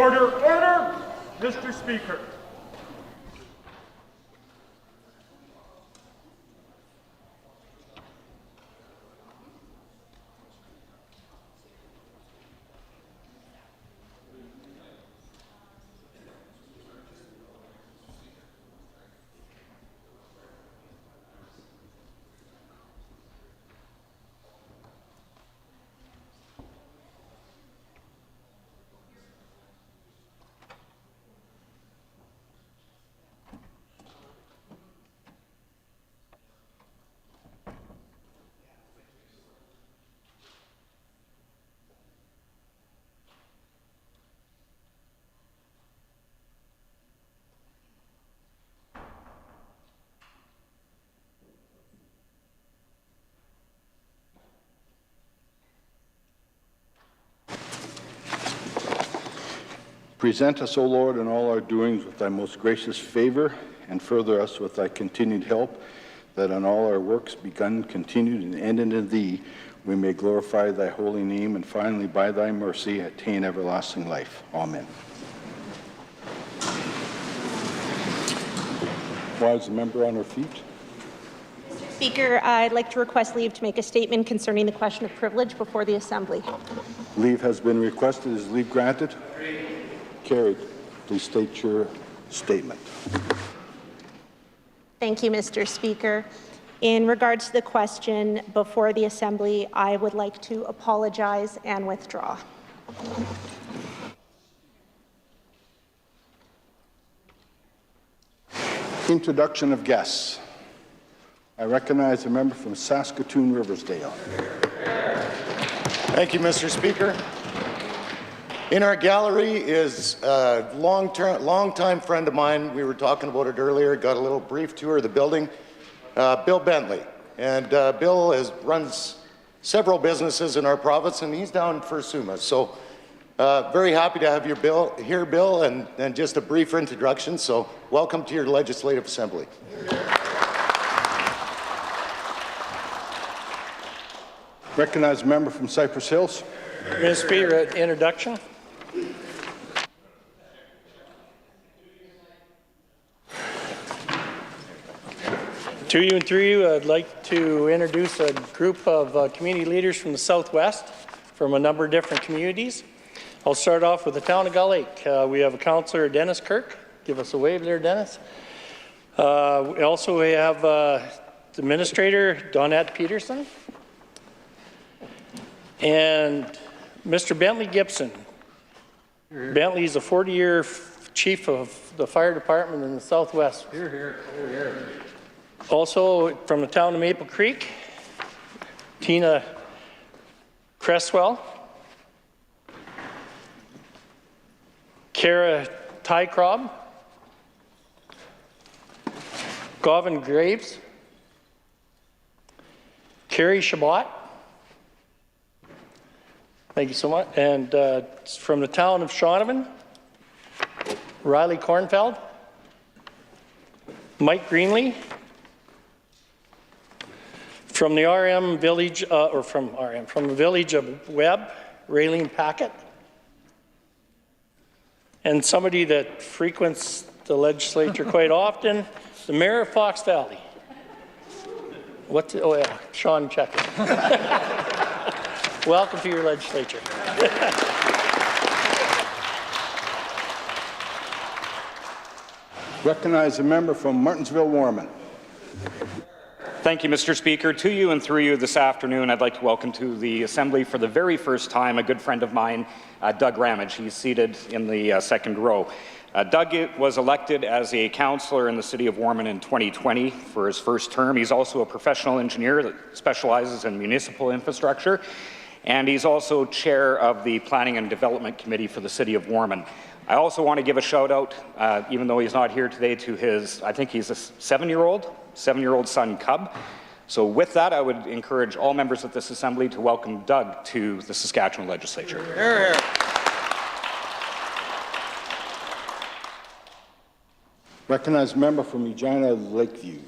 Order, order! Mr. Speaker. Present us, O Lord, in all our doings with thy most gracious favor, and further us with thy continued help, that in all our works begun, continued, and ended in thee, we may glorify thy holy name, and finally, by thy mercy, attain everlasting life. Amen. Why is the member on her feet? Speaker, I'd like to request leave to make a statement concerning the question of privilege before the Assembly. Leave has been requested. Is leave granted? Carried. Please state your statement. Thank you, Mr. Speaker. In regards to the question before the Assembly, I would like to apologize and withdraw. Introduction of guests. I recognize a member from Saskatoon Riversdale. Thank you, Mr. Speaker. In our gallery is a long-time friend of mine. We were talking about it earlier, got a little brief tour of the building, Bill Bentley. And Bill runs several businesses in our province, and he's down for SUMA. So very happy to have you here, Bill, and just a brief introduction. So welcome to your Legislative Assembly. Recognize a member from Cypress Hills. Mr. Speaker, introduction. To you and through you, I'd like to introduce a group of community leaders from the Southwest, from a number of different communities. I'll start off with the town of Gull Lake. We have a councillor, Dennis Kirk. Give us a wave there, Dennis. We have the administrator, Donette Peterson, and Mr. Bentley Gibson. Bentley is a 40-year chief of the fire department in the Southwest. Here. Also from the town of Maple Creek, Tina Cresswell, Kara Tycrob, Gavin Graves, Carrie Shabbat. Thank you so much. And from the town of Shaunavon, Riley Kornfeld, Mike Greenlee. From the RM village, from the village of Webb, Raylene Packett. And somebody that frequents the legislature quite often, the mayor of Fox Valley. Sean Checker. Welcome to your legislature. Recognize a member from Martensville-Warman. Thank you, Mr. Speaker. To you and through you this afternoon, I'd like to welcome to the Assembly for the very first time a good friend of mine, Doug Ramage. He's seated in the second row. Doug was elected as a councillor in the City of Warman in 2020 for his first term. He's also a professional engineer that specializes in municipal infrastructure, and he's also chair of the Planning and Development Committee for the City of Warman. I also want to give a shout out, even though he's not here today, to his, I think he's a seven-year-old son, Cub. So with that, I would encourage all members of this Assembly to welcome Doug to the Saskatchewan Legislature. Here, here. Recognize member from Regina Lakeview.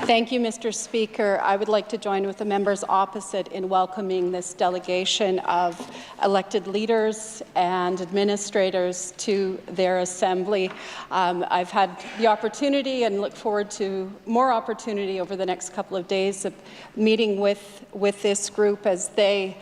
Thank you, Mr. Speaker. I would like to join with the members opposite in welcoming this delegation of elected leaders and administrators to their assembly. I've had the opportunity and look forward to more opportunity over the next couple of days of meeting with this group as they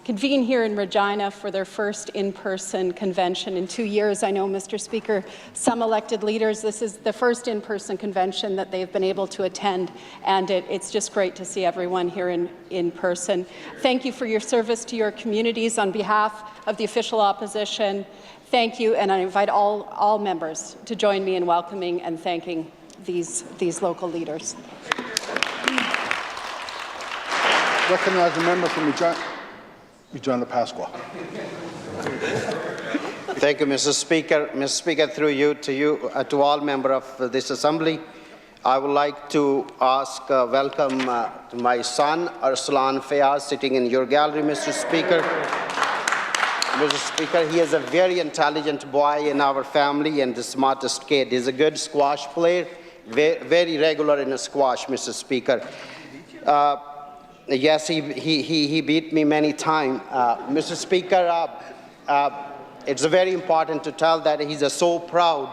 convene here in Regina for their first in-person convention in 2 years. I know, Mr. Speaker, some elected leaders, this is the first in-person convention that they've been able to attend, and it's just great to see everyone here in person. Thank you for your service to your communities. On behalf of the official opposition, thank you, and I invite all members to join me in welcoming and thanking these local leaders. Recognize the member from Regina Pasqua. Thank you, Mr. Speaker. Mr. Speaker, through you to all members of this Assembly, I would like to welcome to my son, Arslan Fayaz, sitting in your gallery, Mr. Speaker. Mr. Speaker, he is a very intelligent boy in our family and the smartest kid. He's a good squash player, very regular in a squash, Mr. Speaker. Yes, he beat me many times. Mr. Speaker, it's very important to tell that he's so proud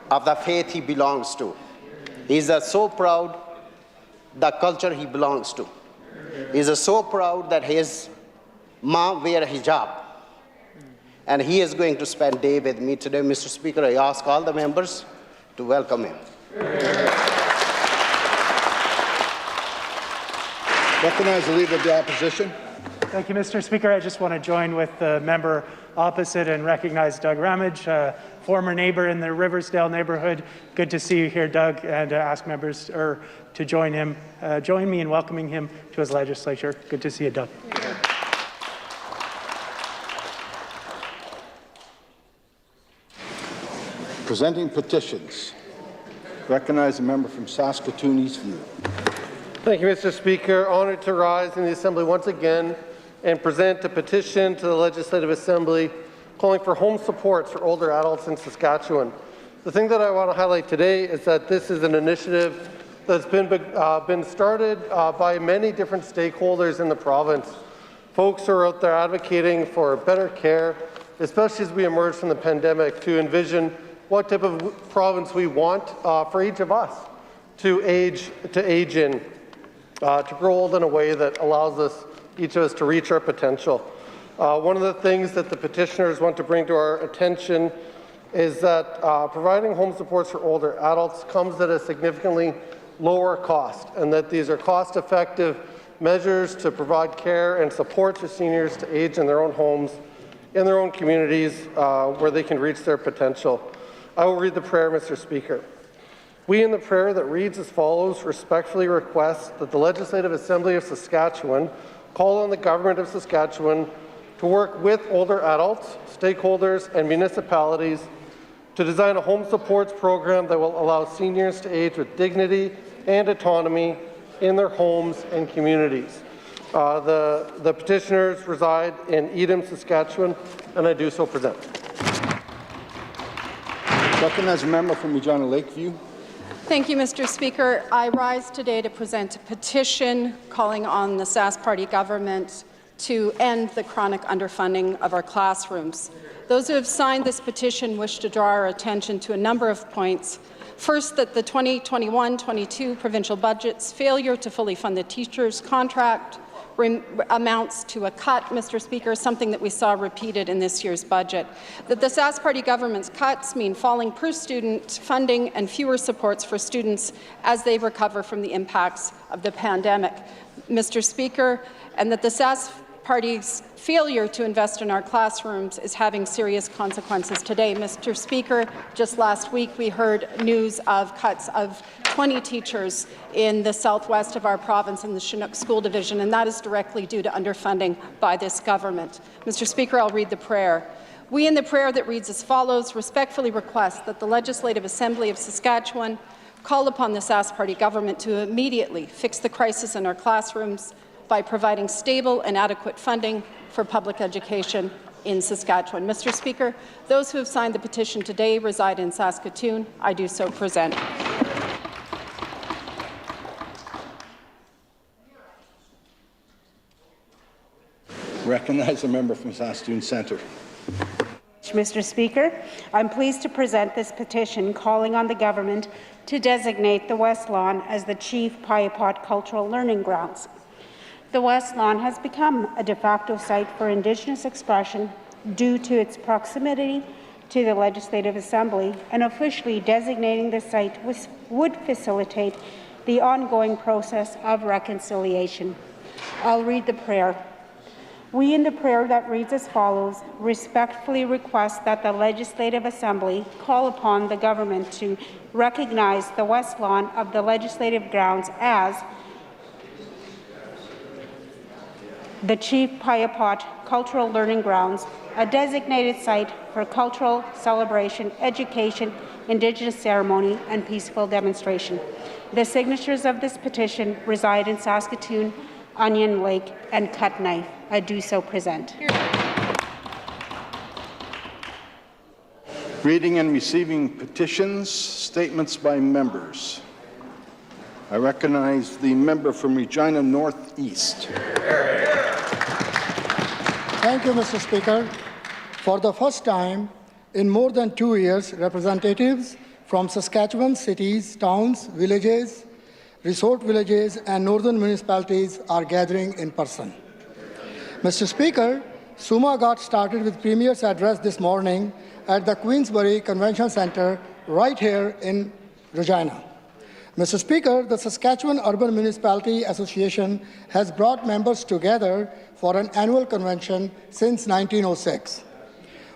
of the faith he belongs to. He's so proud the culture he belongs to. He's so proud that his mom wear a hijab. And he is going to spend day with me today. Mr. Speaker, I ask all the members to welcome him. Recognize the Leader of the Opposition. Thank you, Mr. Speaker. I just want to join with the member opposite and recognize Doug Ramage, former neighbor in the Riversdale neighborhood. Good to see you here, Doug, and ask members to join me in welcoming him to his legislature. Good to see you, Doug. Presenting petitions. Recognize the member from Saskatoon Eastview. Thank you, Mr. Speaker. Honored to rise in the Assembly once again and present a petition to the Legislative Assembly calling for home supports for older adults in Saskatchewan. The thing that I want to highlight today is that this is an initiative that's been started by many different stakeholders in the province. Folks who are out there advocating for better care, especially as we emerge from the pandemic, to envision what type of province we want for each of us to age in. To grow old in a way that allows us, each of us, to reach our potential. One of the things that the petitioners want to bring to our attention is that providing home supports for older adults comes at a significantly lower cost, and that these are cost-effective measures to provide care and support to seniors to age in their own homes, in their own communities, where they can reach their potential. I will read the prayer, Mr. Speaker. We, in the prayer that reads as follows, respectfully request that the Legislative Assembly of Saskatchewan call on the Government of Saskatchewan to work with older adults, stakeholders, and municipalities to design a home supports program that will allow seniors to age with dignity and autonomy in their homes and communities. The petitioners reside in Edam, Saskatchewan, and I do so present. Recognize a member from Regina Lakeview. Thank you, Mr. Speaker. I rise today to present a petition calling on the Sask Party government to end the chronic underfunding of our classrooms. Those who have signed this petition wish to draw our attention to a number of points. First, that the 2021-22 provincial budget's failure to fully fund the teachers' contract amounts to a cut, Mr. Speaker, something that we saw repeated in this year's budget. That the Sask Party government's cuts mean falling per-student funding and fewer supports for students as they recover from the impacts of the pandemic, Mr. Speaker, and that the Sask Party's failure to invest in our classrooms is having serious consequences today. Mr. Speaker, just last week we heard news of cuts of 20 teachers in the southwest of our province in the Chinook School Division, and that is directly due to underfunding by this government. Mr. Speaker, I'll read the prayer. We, in the prayer that reads as follows, respectfully request that the Legislative Assembly of Saskatchewan call upon the Sask Party government to immediately fix the crisis in our classrooms by providing stable and adequate funding for public education in Saskatchewan. Mr. Speaker, those who have signed the petition today reside in Saskatoon. I do so present. Recognize a member from Saskatoon Centre. Mr. Speaker, I'm pleased to present this petition calling on the government to designate the West Lawn as the Chief Piapot Cultural Learning Grounds. The West Lawn has become a de facto site for Indigenous expression due to its proximity to the Legislative Assembly, and officially designating the site would facilitate the ongoing process of reconciliation. I'll read the prayer. We, in the prayer that reads as follows, respectfully request that the Legislative Assembly call upon the government to recognize the West Lawn of the Legislative Grounds as the Chief Piapot Cultural Learning Grounds, a designated site for cultural celebration, education, Indigenous ceremony, and peaceful demonstration. The signatures of this petition reside in Saskatoon, Onion Lake, and Cut Knife. I do so present. Reading and receiving petitions, statements by members. I recognize the member from Regina Northeast. Thank you, Mr. Speaker. For the first time in more than 2 years, representatives from Saskatchewan cities, towns, villages, resort villages, and northern municipalities are gathering in person. Mr. Speaker, SUMA got started with Premier's address this morning at the Queensbury Convention Centre right here in Regina. Mr. Speaker, the Saskatchewan Urban Municipality Association has brought members together for an annual convention since 1906.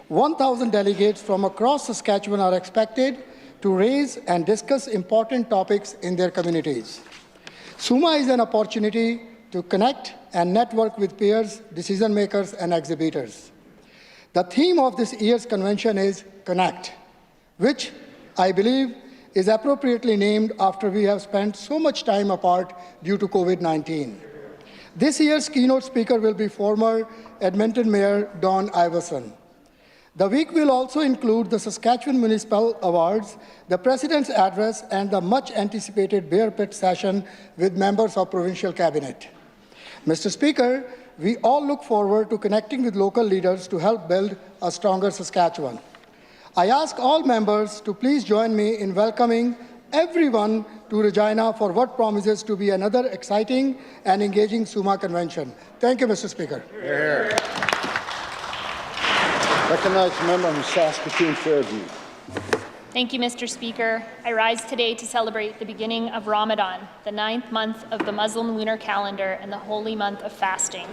1,000 delegates from across Saskatchewan are expected to raise and discuss important topics in their communities. SUMA is an opportunity to connect and network with peers, decision makers, and exhibitors. The theme of this year's convention is Connect, which I believe is appropriately named after we have spent so much time apart due to COVID-19. This year's keynote speaker will be former Edmonton Mayor Don Iverson. The week will also include the Saskatchewan Municipal Awards, the President's Address, and the much-anticipated Bear Pit session with members of Provincial Cabinet. Mr. Speaker, we all look forward to connecting with local leaders to help build a stronger Saskatchewan. I ask all members to please join me in welcoming everyone to Regina for what promises to be another exciting and engaging SUMA convention. Thank you, Mr. Speaker. Here. Recognize the member from Saskatoon Fairview. Thank you, Mr. Speaker. I rise today to celebrate the beginning of Ramadan, the 9th month of the Muslim lunar calendar and the holy month of fasting.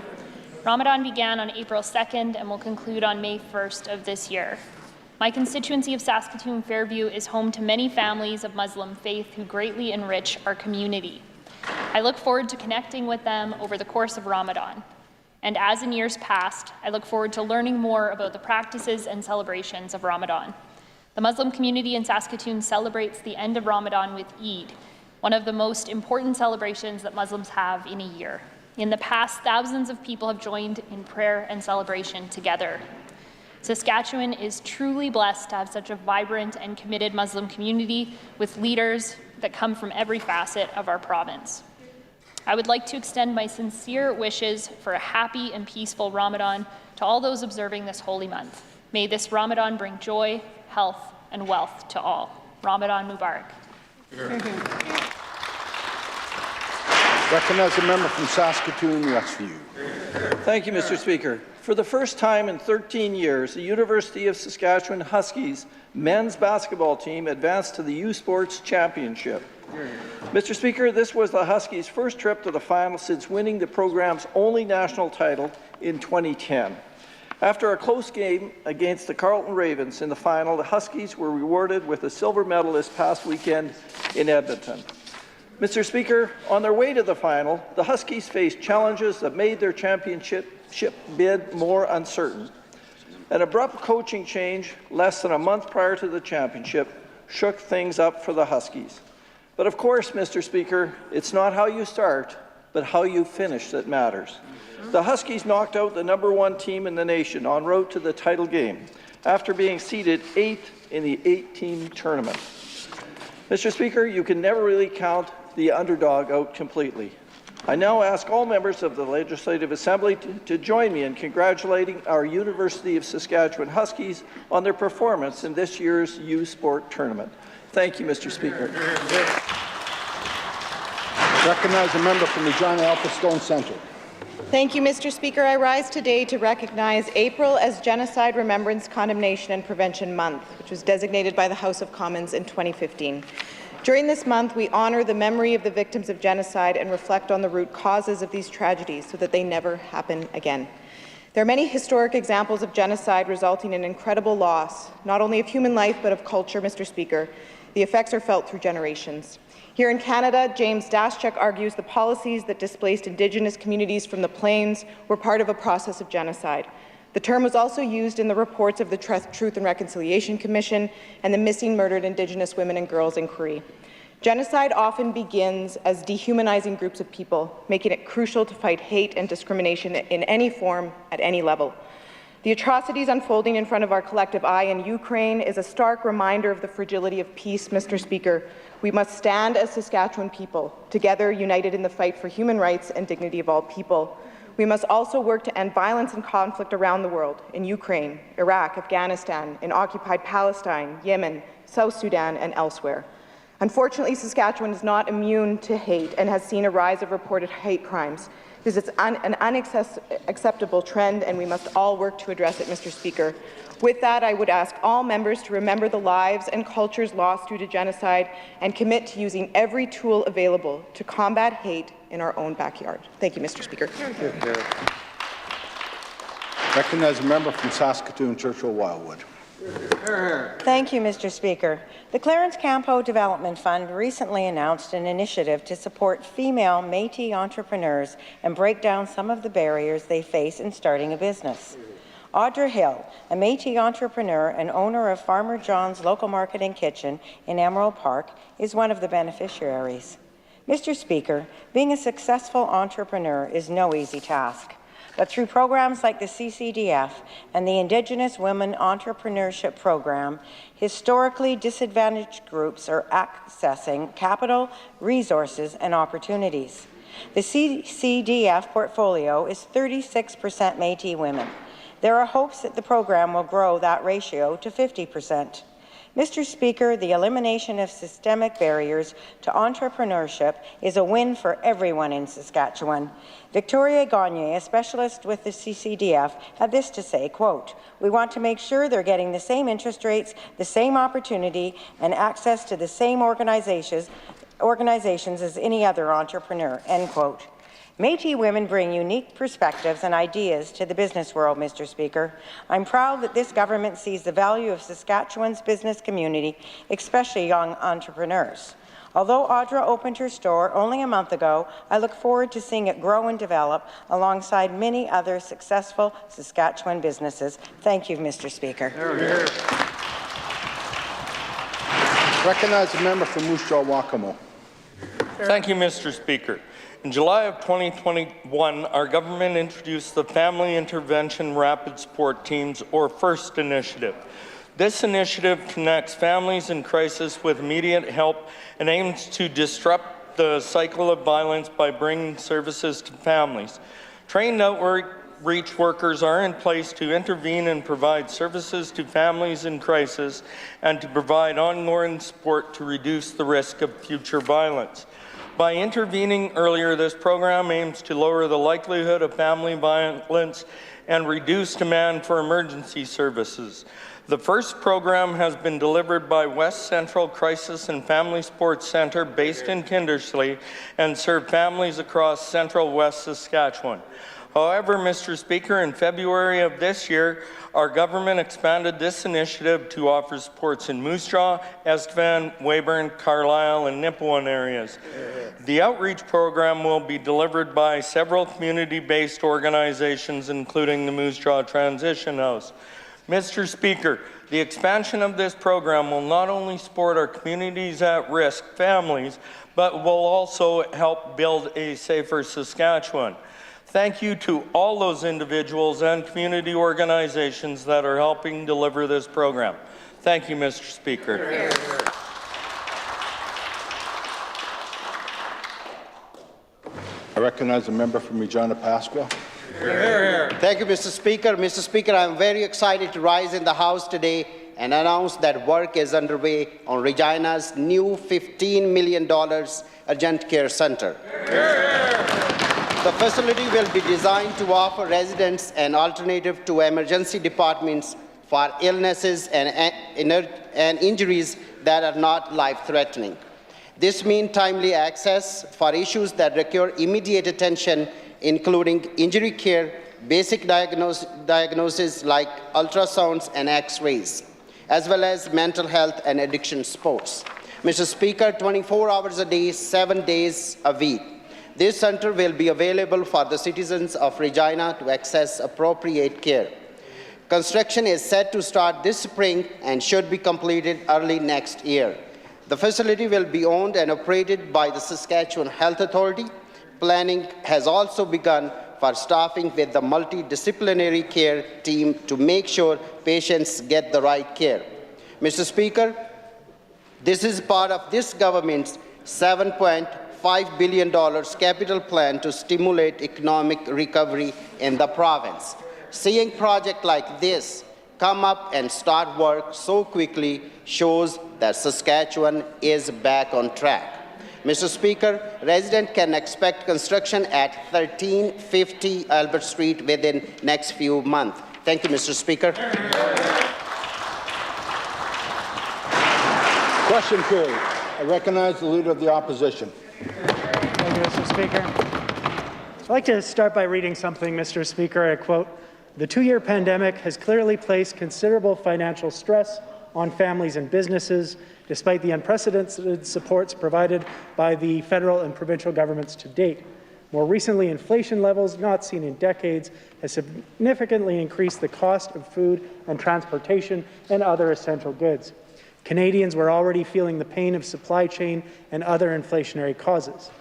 Ramadan began on April 2nd and will conclude on May 1st of this year. My constituency of Saskatoon Fairview is home to many families of Muslim faith who greatly enrich our community. I look forward to connecting with them over the course of Ramadan. And as in years past, I look forward to learning more about the practices and celebrations of Ramadan. The Muslim community in Saskatoon celebrates the end of Ramadan with Eid, one of the most important celebrations that Muslims have in a year. In the past, thousands of people have joined in prayer and celebration together. Saskatchewan is truly blessed to have such a vibrant and committed Muslim community with leaders that come from every facet of our province. I would like to extend my sincere wishes for a happy and peaceful Ramadan to all those observing this holy month. May this Ramadan bring joy, health, and wealth to all. Ramadan Mubarak. Recognize a member from Saskatoon Westview. Thank you, Mr. Speaker. For the first time in 13 years, the University of Saskatchewan Huskies men's basketball team advanced to the U Sports Championship. Mr. Speaker, this was the Huskies' first trip to the final since winning the program's only national title in 2010. After a close game against the Carleton Ravens in the final, the Huskies were rewarded with a silver medal this past weekend in Edmonton. Mr. Speaker, on their way to the final, the Huskies faced challenges that made their championship bid more uncertain. An abrupt coaching change less than a month prior to the championship shook things up for the Huskies. But of course, Mr. Speaker, it's not how you start, but how you finish that matters. The Huskies knocked out the #1 team in the nation en route to the title game after being seeded 8th in the 8-team tournament. Mr. Speaker, you can never really count the underdog out completely. I now ask all members of the Legislative Assembly to join me in congratulating our University of Saskatchewan Huskies on their performance in this year's U Sport Tournament. Thank you, Mr. Speaker. Recognize a member from the John Alpha Stone Centre. Thank you, Mr. Speaker. I rise today to recognize April as Genocide, Remembrance, Condemnation and Prevention Month, which was designated by the House of Commons in 2015. During this month, we honour the memory of the victims of genocide and reflect on the root causes of these tragedies so that they never happen again. There are many historic examples of genocide resulting in incredible loss, not only of human life but of culture, Mr. Speaker. The effects are felt through generations. Here in Canada, James Daschuk argues the policies that displaced Indigenous communities from the plains were part of a process of genocide. The term was also used in the reports of the Truth and Reconciliation Commission and the Missing Murdered Indigenous Women and Girls Inquiry. Genocide often begins as dehumanizing groups of people, making it crucial to fight hate and discrimination in any form, at any level. The atrocities unfolding in front of our collective eye in Ukraine is a stark reminder of the fragility of peace, Mr. Speaker. We must stand as Saskatchewan people, together united in the fight for human rights and dignity of all people. We must also work to end violence and conflict around the world, in Ukraine, Iraq, Afghanistan, in occupied Palestine, Yemen, South Sudan, and elsewhere. Unfortunately, Saskatchewan is not immune to hate and has seen a rise of reported hate crimes. This is an unacceptable trend, and we must all work to address it, Mr. Speaker. With that, I would ask all members to remember the lives and cultures lost due to genocide and commit to using every tool available to combat hate in our own backyard. Thank you, Mr. Speaker. Recognize a member from Saskatoon, Churchill-Wildwood. Thank you, Mr. Speaker. The Clarence Campo Development Fund recently announced an initiative to support female Métis entrepreneurs and break down some of the barriers they face in starting a business. Audra Hill, a Métis entrepreneur and owner of Farmer John's Local Market and Kitchen in Emerald Park, is one of the beneficiaries. Mr. Speaker, being a successful entrepreneur is no easy task. But through programs like the CCDF and the Indigenous Women Entrepreneurship Program, historically disadvantaged groups are accessing capital, resources, and opportunities. The CCDF portfolio is 36% Métis women. There are hopes that the program will grow that ratio to 50%. Mr. Speaker, the elimination of systemic barriers to entrepreneurship is a win for everyone in Saskatchewan. Victoria Gagne, a specialist with the CCDF, had this to say, quote, "We want to make sure they're getting the same interest rates, the same opportunity, and access to the same organizations as any other entrepreneur," end quote. Métis women bring unique perspectives and ideas to the business world, Mr. Speaker. I'm proud that this government sees the value of Saskatchewan's business community, especially young entrepreneurs. Although Audra opened her store only a month ago, I look forward to seeing it grow and develop alongside many other successful Saskatchewan businesses. Thank you, Mr. Speaker. Recognize a member from Moose Jaw Wakamo. Thank you, Mr. Speaker. In July of 2021, our government introduced the Family Intervention Rapid Support Teams, or FIRST initiative. This initiative connects families in crisis with immediate help and aims to disrupt the cycle of violence by bringing services to families. Trained outreach workers are in place to intervene and provide services to families in crisis and to provide ongoing support to reduce the risk of future violence. By intervening earlier, this program aims to lower the likelihood of family violence and reduce demand for emergency services. The first program has been delivered by West Central Crisis and Family Sports Centre based in Kindersley and served families across central West Saskatchewan. However, Mr. Speaker, in February of this year, our government expanded this initiative to offer supports in Moose Jaw, Estevan, Weyburn, Carlisle, and Nipawin areas. The outreach program will be delivered by several community-based organizations, including the Moose Jaw Transition House. Mr. Speaker, the expansion of this program will not only support our communities at-risk families, but will also help build a safer Saskatchewan. Thank you to all those individuals and community organizations that are helping deliver this program. Thank you, Mr. Speaker. I recognize the member from Regina Pasqua. Thank you, Mr. Speaker. Mr. Speaker, I'm very excited to rise in the House today and announce that work is underway on Regina's new $15 million urgent care center. The facility will be designed to offer residents an alternative to emergency departments for illnesses and injuries that are not life-threatening. This means timely access for issues that require immediate attention, including injury care, basic diagnosis like ultrasounds and x-rays, as well as mental health and addiction supports. Mr. Speaker, 24 hours a day, 7 days a week. This center will be available for the citizens of Regina to access appropriate care. Construction is set to start this spring and should be completed early next year. The facility will be owned and operated by the Saskatchewan Health Authority. Planning has also begun for staffing with the multidisciplinary care team to make sure patients get the right care. Mr. Speaker, this is part of this government's $7.5 billion capital plan to stimulate economic recovery in the province. Seeing projects like this come up and start work so quickly shows that Saskatchewan is back on track. Mr. Speaker, residents can expect construction at 1350 Albert Street within next few months. Thank you, Mr. Speaker. Question carried. I recognize the Leader of the Opposition. Thank you, Mr. Speaker. I'd like to start by reading something, Mr. Speaker. I quote, "The two-year pandemic has clearly placed considerable financial stress on families and businesses, despite the unprecedented supports provided by the federal and provincial governments to date. More recently, inflation levels not seen in decades has significantly increased the cost of food and transportation and other essential goods. Canadians were already feeling the pain of supply chain and other inflationary causes.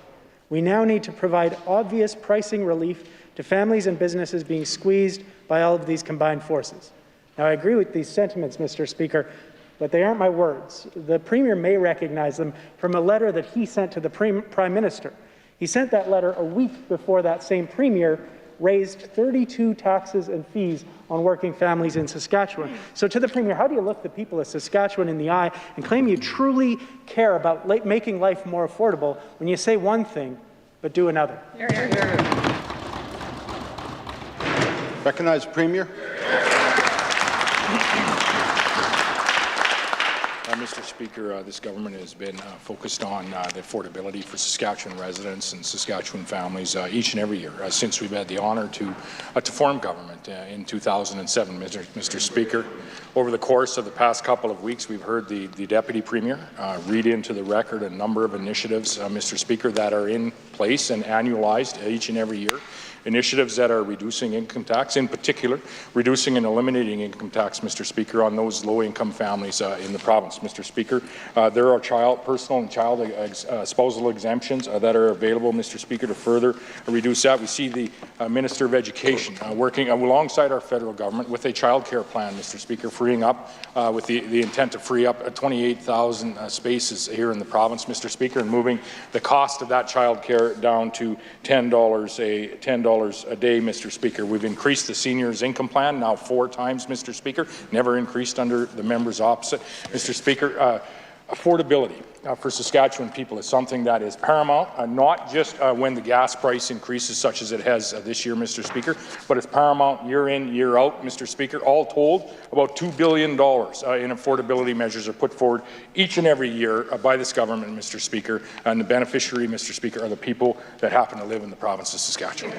We now need to provide obvious pricing relief to families and businesses being squeezed by all of these combined forces." Now, I agree with these sentiments, Mr. Speaker, but they aren't my words. The Premier may recognize them from a letter that he sent to the Prime Minister. He sent that letter a week before that same Premier raised 32 taxes and fees on working families in Saskatchewan. So to the Premier, how do you look the people of Saskatchewan in the eye and claim you truly care about making life more affordable when you say one thing but do another? Recognize the Premier. Mr. Speaker, this government has been focused on the affordability for Saskatchewan residents and Saskatchewan families each and every year since we've had the honour to form government in 2007. Mr. Speaker, over the course of the past couple of weeks, we've heard the Deputy Premier read into the record a number of initiatives, Mr. Speaker, that are in place and annualized each and every year. Initiatives that are reducing income tax, in particular, reducing and eliminating income tax, Mr. Speaker, on those low-income families in the province. Mr. Speaker, there are personal and child spousal exemptions that are available, Mr. Speaker, to further reduce that. We see the Minister of Education working alongside our federal government with a child care plan, Mr. Speaker, freeing up, with the intent to free up 28,000 spaces here in the province, Mr. Speaker, and moving the cost of that child care down to $10 a day, Mr. Speaker. We've increased the seniors' income plan now 4 times, Mr. Speaker, never increased under the members opposite. Mr. Speaker, affordability for Saskatchewan people is something that is paramount, not just when the gas price increases such as it has this year, Mr. Speaker, but it's paramount year in, year out, Mr. Speaker. All told, about $2 billion in affordability measures are put forward each and every year by this government, Mr. Speaker, and the beneficiary, Mr. Speaker, are the people that happen to live in the province of Saskatchewan.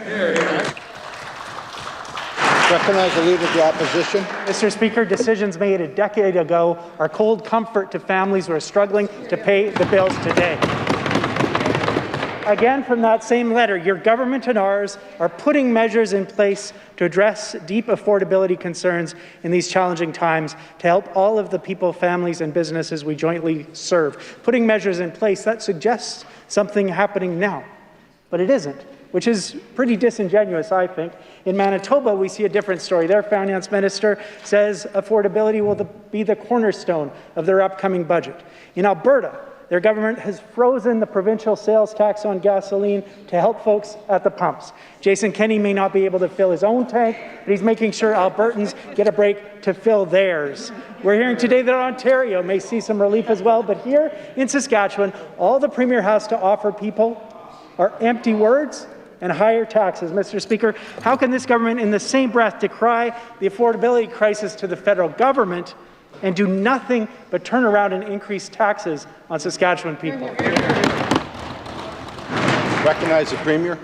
Recognize the Leader of the Opposition. Mr. Speaker, decisions made a decade ago are cold comfort to families who are struggling to pay the bills today. Again, from that same letter, your government and ours are putting measures in place to address deep affordability concerns in these challenging times to help all of the people, families, and businesses we jointly serve. Putting measures in place, that suggests something happening now, but it isn't, which is pretty disingenuous, I think. In Manitoba, we see a different story. Their finance minister says affordability will be the cornerstone of their upcoming budget. In Alberta, their government has frozen the provincial sales tax on gasoline to help folks at the pumps. Jason Kenney may not be able to fill his own tank, but he's making sure Albertans get a break to fill theirs. We're hearing today that Ontario may see some relief as well, but here in Saskatchewan, all the Premier has to offer people are empty words and higher taxes. Mr. Speaker, how can this government in the same breath decry the affordability crisis to the federal government and do nothing but turn around and increase taxes on Saskatchewan people? Recognize the Premier.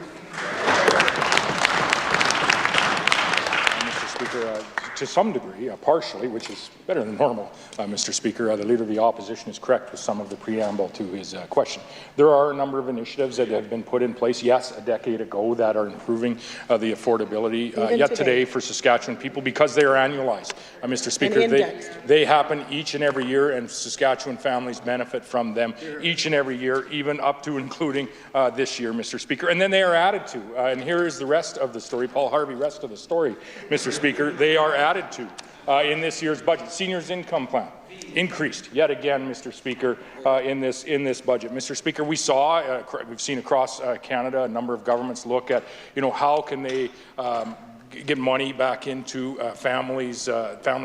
Mr. Speaker, to some degree, partially, which is better than normal, Mr. Speaker, the Leader of the Opposition is correct with some of the preamble to his question. There are a number of initiatives that have been put in place, yes, a decade ago, that are improving the affordability yet today for Saskatchewan people because they are annualized. Mr. Speaker, they happen each and every year, and Saskatchewan families benefit from them each and every year, even up to including this year, Mr. Speaker. And then they are added to, and here is the rest of the story, Paul Harvey, rest of the story, Mr. Speaker. They are added to in this year's budget. Seniors income plan increased yet again, Mr. Speaker, in this budget. Mr. Speaker, we've seen across Canada a number of governments look at, how can they get money back into family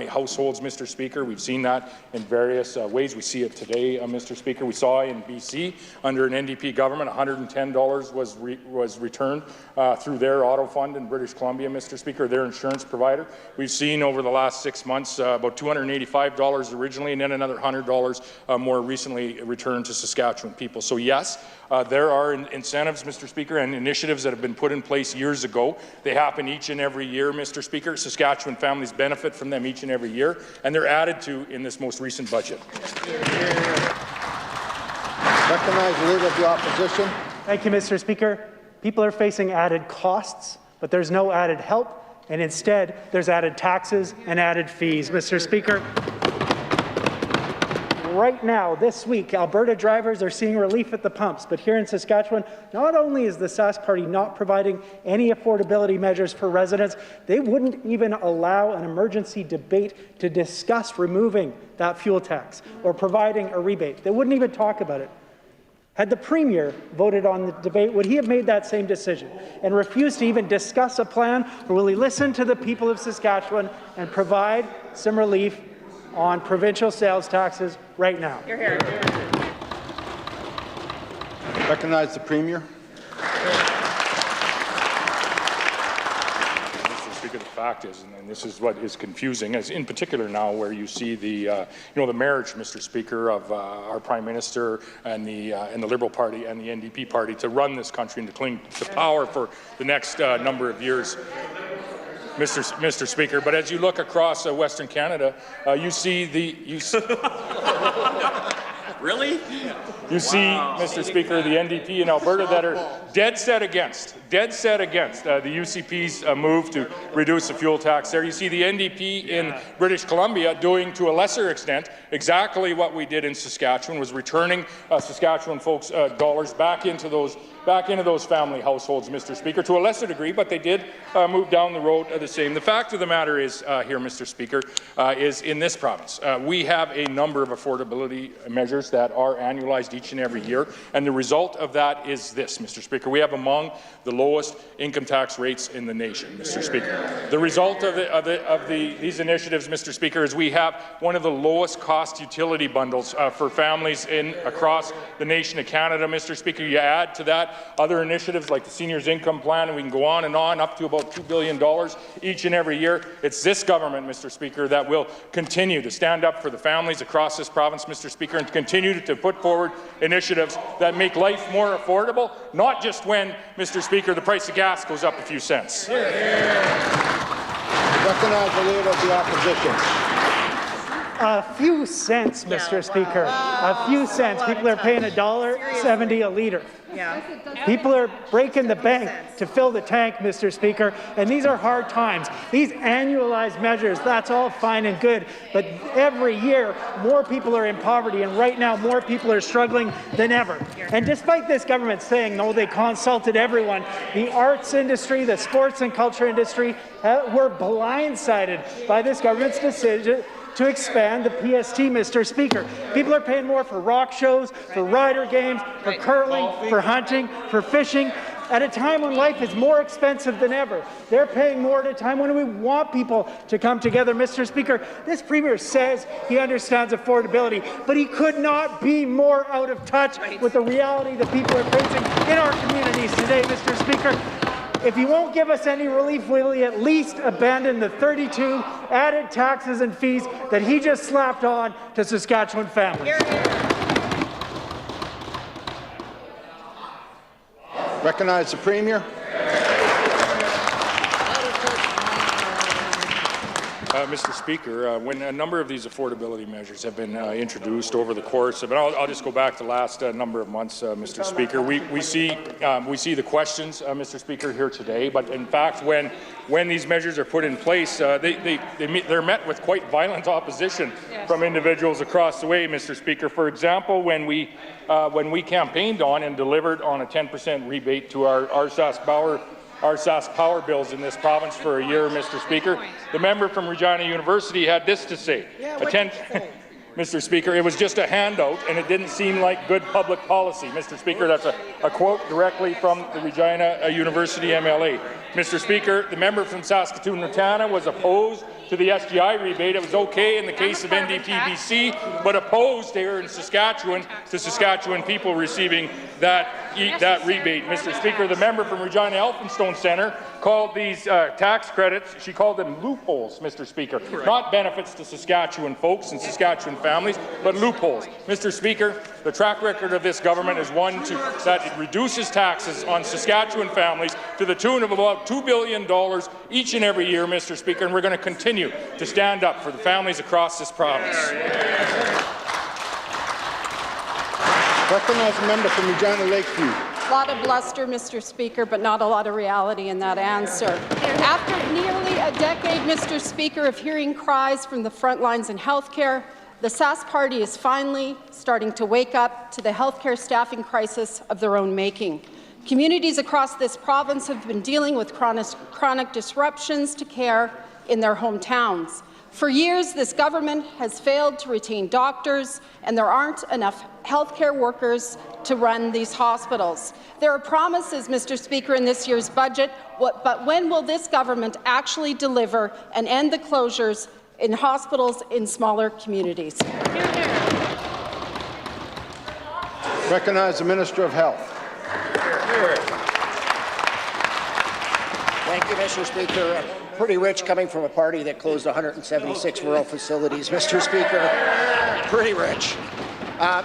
households, Mr. Speaker. We've seen that in various ways. We see it today, Mr. Speaker. We saw in BC under an NDP government, $110 was returned through their auto fund in British Columbia, Mr. Speaker, their insurance provider. We've seen over the last 6 months about $285 originally, and then another $100 more recently returned to Saskatchewan people. So yes, there are incentives, Mr. Speaker, and initiatives that have been put in place years ago. They happen each and every year, Mr. Speaker. Saskatchewan families benefit from them each and every year, and they're added to in this most recent budget. Recognize the Leader of the Opposition. Thank you, Mr. Speaker. People are facing added costs, but there's no added help, and instead there's added taxes and added fees. Mr. Speaker, right now, this week, Alberta drivers are seeing relief at the pumps, but here in Saskatchewan, not only is the Sask Party not providing any affordability measures for residents, they wouldn't even allow an emergency debate to discuss removing that fuel tax or providing a rebate. They wouldn't even talk about it. Had the Premier voted on the debate, would he have made that same decision and refused to even discuss a plan, or will he listen to the people of Saskatchewan and provide some relief on provincial sales taxes right now? You're here. Recognize the Premier. Mr. Speaker, the fact is, and this is what is confusing, is in particular now where you see the, the marriage, Mr. Speaker, of our Prime Minister and the Liberal Party and the NDP Party to run this country and to cling to power for the next number of years, Mr. Speaker. But as you look across Western Canada, you see Really? You see, Mr. Speaker, the NDP in Alberta that are dead set against the UCP's move to reduce the fuel tax there. You see the NDP in British Columbia doing, to a lesser extent, exactly what we did in Saskatchewan, was returning Saskatchewan folks' dollars back into those family households, Mr. Speaker, to a lesser degree, but they did move down the road the same. The fact of the matter is here, Mr. Speaker, is in this province, we have a number of affordability measures that are annualized each and every year, and the result of that is this, Mr. Speaker. We have among the lowest income tax rates in the nation, Mr. Speaker. The result of these initiatives, Mr. Speaker, is we have one of the lowest cost utility bundles for families across the nation of Canada, Mr. Speaker. You add to that other initiatives like the Seniors Income Plan, and we can go on, up to about $2 billion each and every year. It's this government, Mr. Speaker, that will continue to stand up for the families across this province, Mr. Speaker, and continue to put forward initiatives that make life more affordable, not just when, Mr. Speaker, the price of gas goes up a few cents. Recognize the Leader of the Opposition. A few cents, Mr. Speaker. A few cents. People are paying $1.70 a litre. Yeah. People are breaking the bank to fill the tank, Mr. Speaker, and these are hard times. These annualized measures, that's all fine and good, but every year more people are in poverty, and right now more people are struggling than ever. And despite this government saying, no, they consulted everyone, the arts industry, the sports and culture industry were blindsided by this government's decision to expand the PST, Mr. Speaker. People are paying more for rock shows, for rider games, for curling, for hunting, for fishing, at a time when life is more expensive than ever. They're paying more at a time when we want people to come together. Mr. Speaker, this Premier says he understands affordability, but he could not be more out of touch with the reality that people are facing in our communities today, Mr. Speaker. If he won't give us any relief, will he at least abandon the 32 added taxes and fees that he just slapped on to Saskatchewan families? Recognize the Premier. Mr. Speaker, when a number of these affordability measures have been introduced over the course of, and I'll just go back the last number of months, Mr. Speaker, we see the questions, Mr. Speaker, here today, but in fact, when these measures are put in place, they're met with quite violent opposition from individuals across the way, Mr. Speaker. For example, when we campaigned on and delivered on a 10% rebate to our Sask Power bills in this province for a year, Mr. Speaker, the member from Regina University had this to say. Mr. Speaker, it was just a handout and it didn't seem like good public policy. Mr. Speaker, that's a quote directly from the Regina University MLA. Mr. Speaker, the member from Saskatoon-Natana was opposed to the SGI rebate. It was okay in the case of NDPBC, but opposed here in Saskatchewan to Saskatchewan people receiving that rebate. Mr. Speaker, the member from Regina Elphinstone Centre called these tax credits, she called them loopholes, Mr. Speaker. Not benefits to Saskatchewan folks and Saskatchewan families, but loopholes. Mr. Speaker, the track record of this government is one that it reduces taxes on Saskatchewan families to the tune of about $2 billion each and every year, Mr. Speaker, and we're going to continue to stand up for the families across this province. Recognize the member from Regina Lakeview. A lot of bluster, Mr. Speaker, but not a lot of reality in that answer. After nearly a decade, Mr. Speaker, of hearing cries from the front lines in healthcare, the Sask Party is finally starting to wake up to the healthcare staffing crisis of their own making. Communities across this province have been dealing with chronic disruptions to care in their hometowns. For years, this government has failed to retain doctors, and there aren't enough healthcare workers to run these hospitals. There are promises, Mr. Speaker, in this year's budget, but when will this government actually deliver and end the closures in hospitals in smaller communities? Recognize the Minister of Health. Thank you, Mr. Speaker. Pretty rich coming from a party that closed 176 rural facilities, Mr. Speaker. Pretty rich.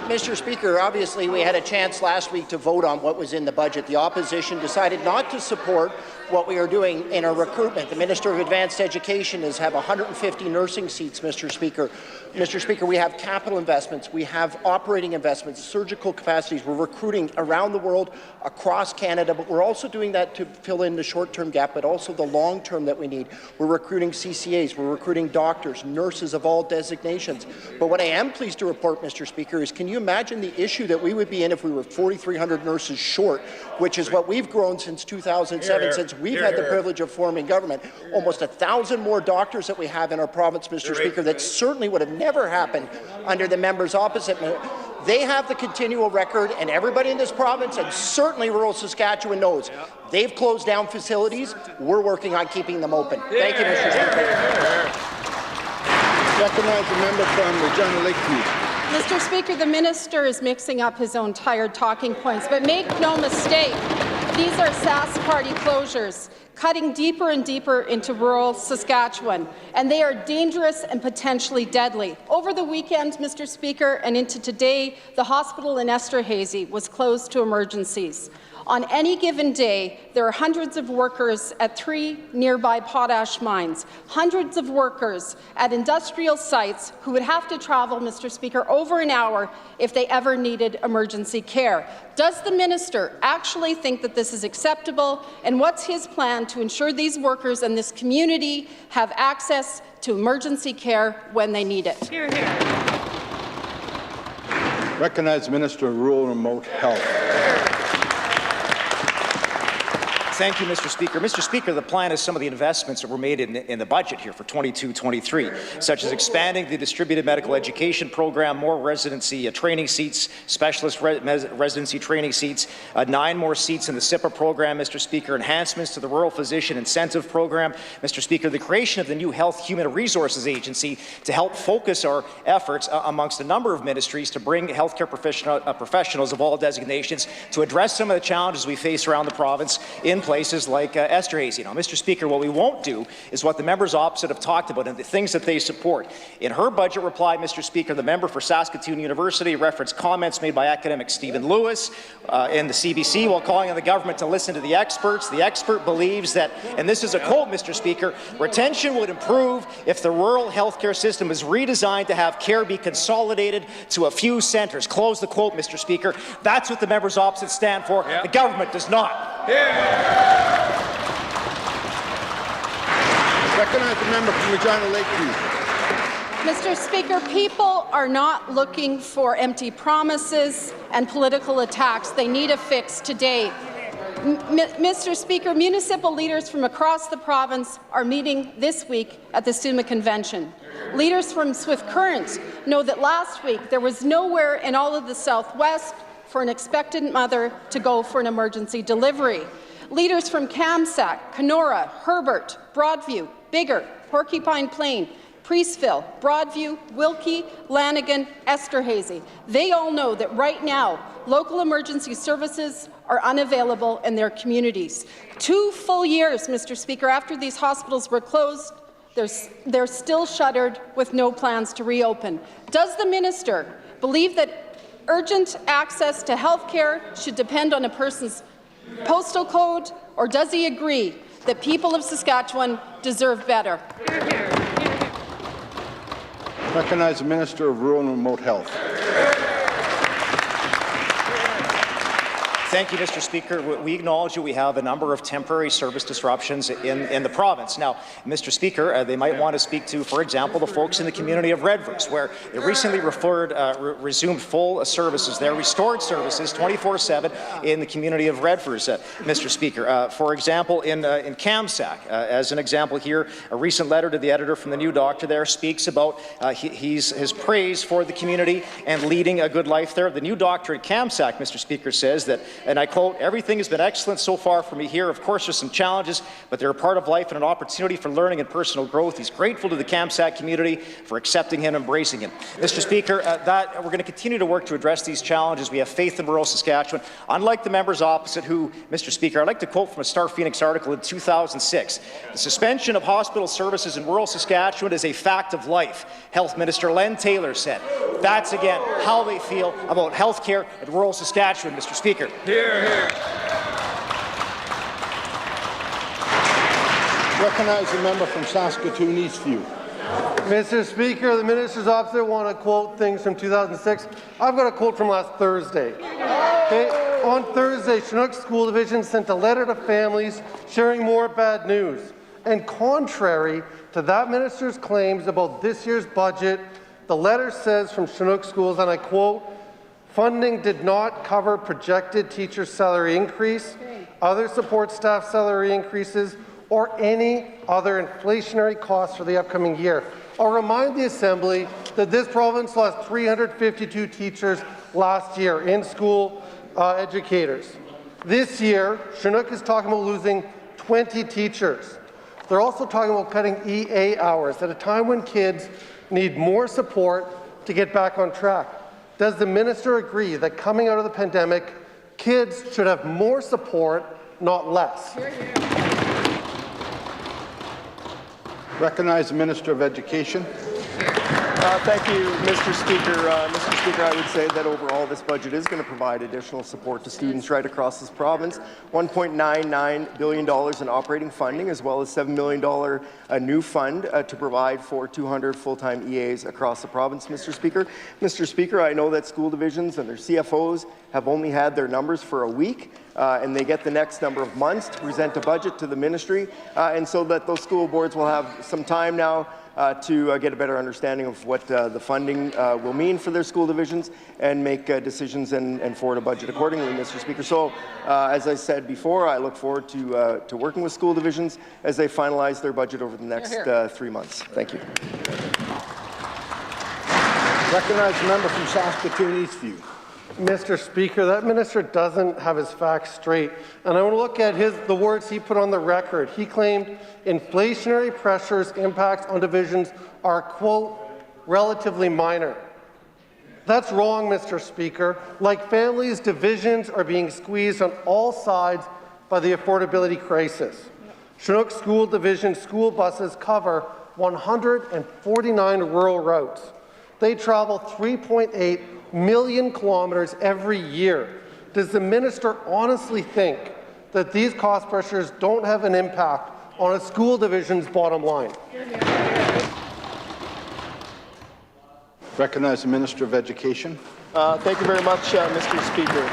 Mr. Speaker, obviously we had a chance last week to vote on what was in the budget. The opposition decided not to support what we are doing in our recruitment. The Minister of Advanced Education has 150 nursing seats, Mr. Speaker. Mr. Speaker, we have capital investments, we have operating investments, surgical capacities. We're recruiting around the world, across Canada, but we're also doing that to fill in the short-term gap, but also the long-term that we need. We're recruiting CCAs, we're recruiting doctors, nurses of all designations. But what I am pleased to report, Mr. Speaker, is can you imagine the issue that we would be in if we were 4,300 nurses short, which is what we've grown since 2007, since we've had the privilege of forming government. Almost 1,000 more doctors that we have in our province, Mr. Speaker, that certainly would have never happened under the members opposite. They have the continual record, and everybody in this province, and certainly rural Saskatchewan knows, they've closed down facilities. We're working on keeping them open. Thank you, Mr. Speaker. Recognize the member from Regina Lakeview. Mr. Speaker, the minister is mixing up his own tired talking points, but make no mistake, these are Sask Party closures, cutting deeper and deeper into rural Saskatchewan, and they are dangerous and potentially deadly. Over the weekend, Mr. Speaker, and into today, the hospital in Esterhazy was closed to emergencies. On any given day, there are hundreds of workers at 3 nearby potash mines, hundreds of workers at industrial sites who would have to travel, Mr. Speaker, over an hour if they ever needed emergency care. Does the minister actually think that this is acceptable, and what's his plan to ensure these workers and this community have access to emergency care when they need it? Hear, hear. Recognize the Minister of Rural and Remote Health. Thank you, Mr. Speaker. Mr. Speaker, the plan is some of the investments that were made in the budget here for 22-23, such as expanding the distributed medical education program, more residency training seats, specialist residency training seats, 9 more seats in the SIPA program, Mr. Speaker, enhancements to the Rural Physician Incentive Program, Mr. Speaker, the creation of the new Health Human Resources Agency to help focus our efforts amongst a number of ministries to bring healthcare professionals of all designations to address some of the challenges we face around the province in places like Esterhazy. Now, Mr. Speaker, what we won't do is what the members opposite have talked about and the things that they support. In her budget reply, Mr. Speaker, the member for Saskatoon University referenced comments made by academic Stephen Lewis in the CBC while calling on the government to listen to the experts. The expert believes that, and this is a quote, Mr. Speaker, retention would improve if the rural healthcare system is redesigned to have care be consolidated to a few centres. Close the quote, Mr. Speaker. That's what the members opposite stand for. Yep. The government does not. Recognize the member from Regina Lakeview. Mr. Speaker, people are not looking for empty promises and political attacks. They need a fix today. Mr. Speaker, municipal leaders from across the province are meeting this week at the SUMA Convention. Leaders from Swift Current know that last week there was nowhere in all of the Southwest for an expectant mother to go for an emergency delivery. Leaders from Kamsack, Kenora, Herbert, Broadview, Biggar, Porcupine Plain, Priestville, Broadview, Wilkie, Lanigan, Esterhazy. They all know that right now, local emergency services are unavailable in their communities. 2 full years, Mr. Speaker, after these hospitals were closed, they're still shuttered with no plans to reopen. Does the minister believe that urgent access to health care should depend on a person's postal code, or does he agree that people of Saskatchewan deserve better? Recognize the Minister of Rural and Remote Health. Thank you, Mr. Speaker. We acknowledge that we have a number of temporary service disruptions in the province. Now, Mr. Speaker, they might want to speak to, for example, the folks in the community of Redvers, where they recently resumed full services there, restored services 24/7 in the community of Redvers, Mr. Speaker. For example, in Kamsack, as an example here, a recent letter to the editor from the New Doctor there speaks about his praise for the community and leading a good life there. The New Doctor at Kamsack, Mr. Speaker, says that, and I quote, "Everything has been excellent so far for me here. Of course, there's some challenges, but they're a part of life and an opportunity for learning and personal growth. He's grateful to the Kamsack community for accepting him and embracing him." Mr. Speaker, we're going to continue to work to address these challenges. We have faith in rural Saskatchewan. Unlike the members opposite who, Mr. Speaker, I'd like to quote from a Star Phoenix article in 2006. "The suspension of hospital services in rural Saskatchewan is a fact of life," Health Minister Len Taylor said. That's, again, how they feel about health care in rural Saskatchewan, Mr. Speaker. Hear, hear. Recognize the member from Saskatoon Eastview. Mr. Speaker, the ministers opposite want to quote things from 2006. I've got a quote from last Thursday. Okay. On Thursday, Chinook School Division sent a letter to families sharing more bad news. And contrary to that minister's claims about this year's budget, the letter says from Chinook Schools, and I quote, "Funding did not cover projected teacher salary increase, other support staff salary increases, or any other inflationary costs for the upcoming year." I'll remind the Assembly that this province lost 352 teachers last year, in-school educators. This year, Chinook is talking about losing 20 teachers. They're also talking about cutting EA hours at a time when kids need more support to get back on track. Does the minister agree that coming out of the pandemic, kids should have more support, not less? Recognize the Minister of Education. Thank you, Mr. Speaker. Mr. Speaker, I would say that overall this budget is going to provide additional support to students right across this province. $1.99 billion in operating funding, as well as $7 million new fund to provide for 200 full-time EAs across the province, Mr. Speaker. Mr. Speaker, I know that school divisions and their CFOs have only had their numbers for a week, and they get the next number of months to present a budget to the ministry, and so that those school boards will have some time now to get a better understanding of what the funding will mean for their school divisions and make decisions and forward a budget accordingly, Mr. Speaker. So, as I said before, I look forward to working with school divisions as they finalize their budget over the next 3 months. Thank you. Recognize the member from Saskatoon Eastview. Mr. Speaker, that minister doesn't have his facts straight. And I want to look at the words he put on the record. He claimed inflationary pressures impacts on divisions are, quote, relatively minor. That's wrong, Mr. Speaker. Like families, divisions are being squeezed on all sides by the affordability crisis. Chinook School Division school buses cover 149 rural routes. They travel 3.8 million kilometers every year. Does the minister honestly think that these cost pressures don't have an impact on a school division's bottom line? Recognize the Minister of Education. Thank you very much, Mr. Speaker.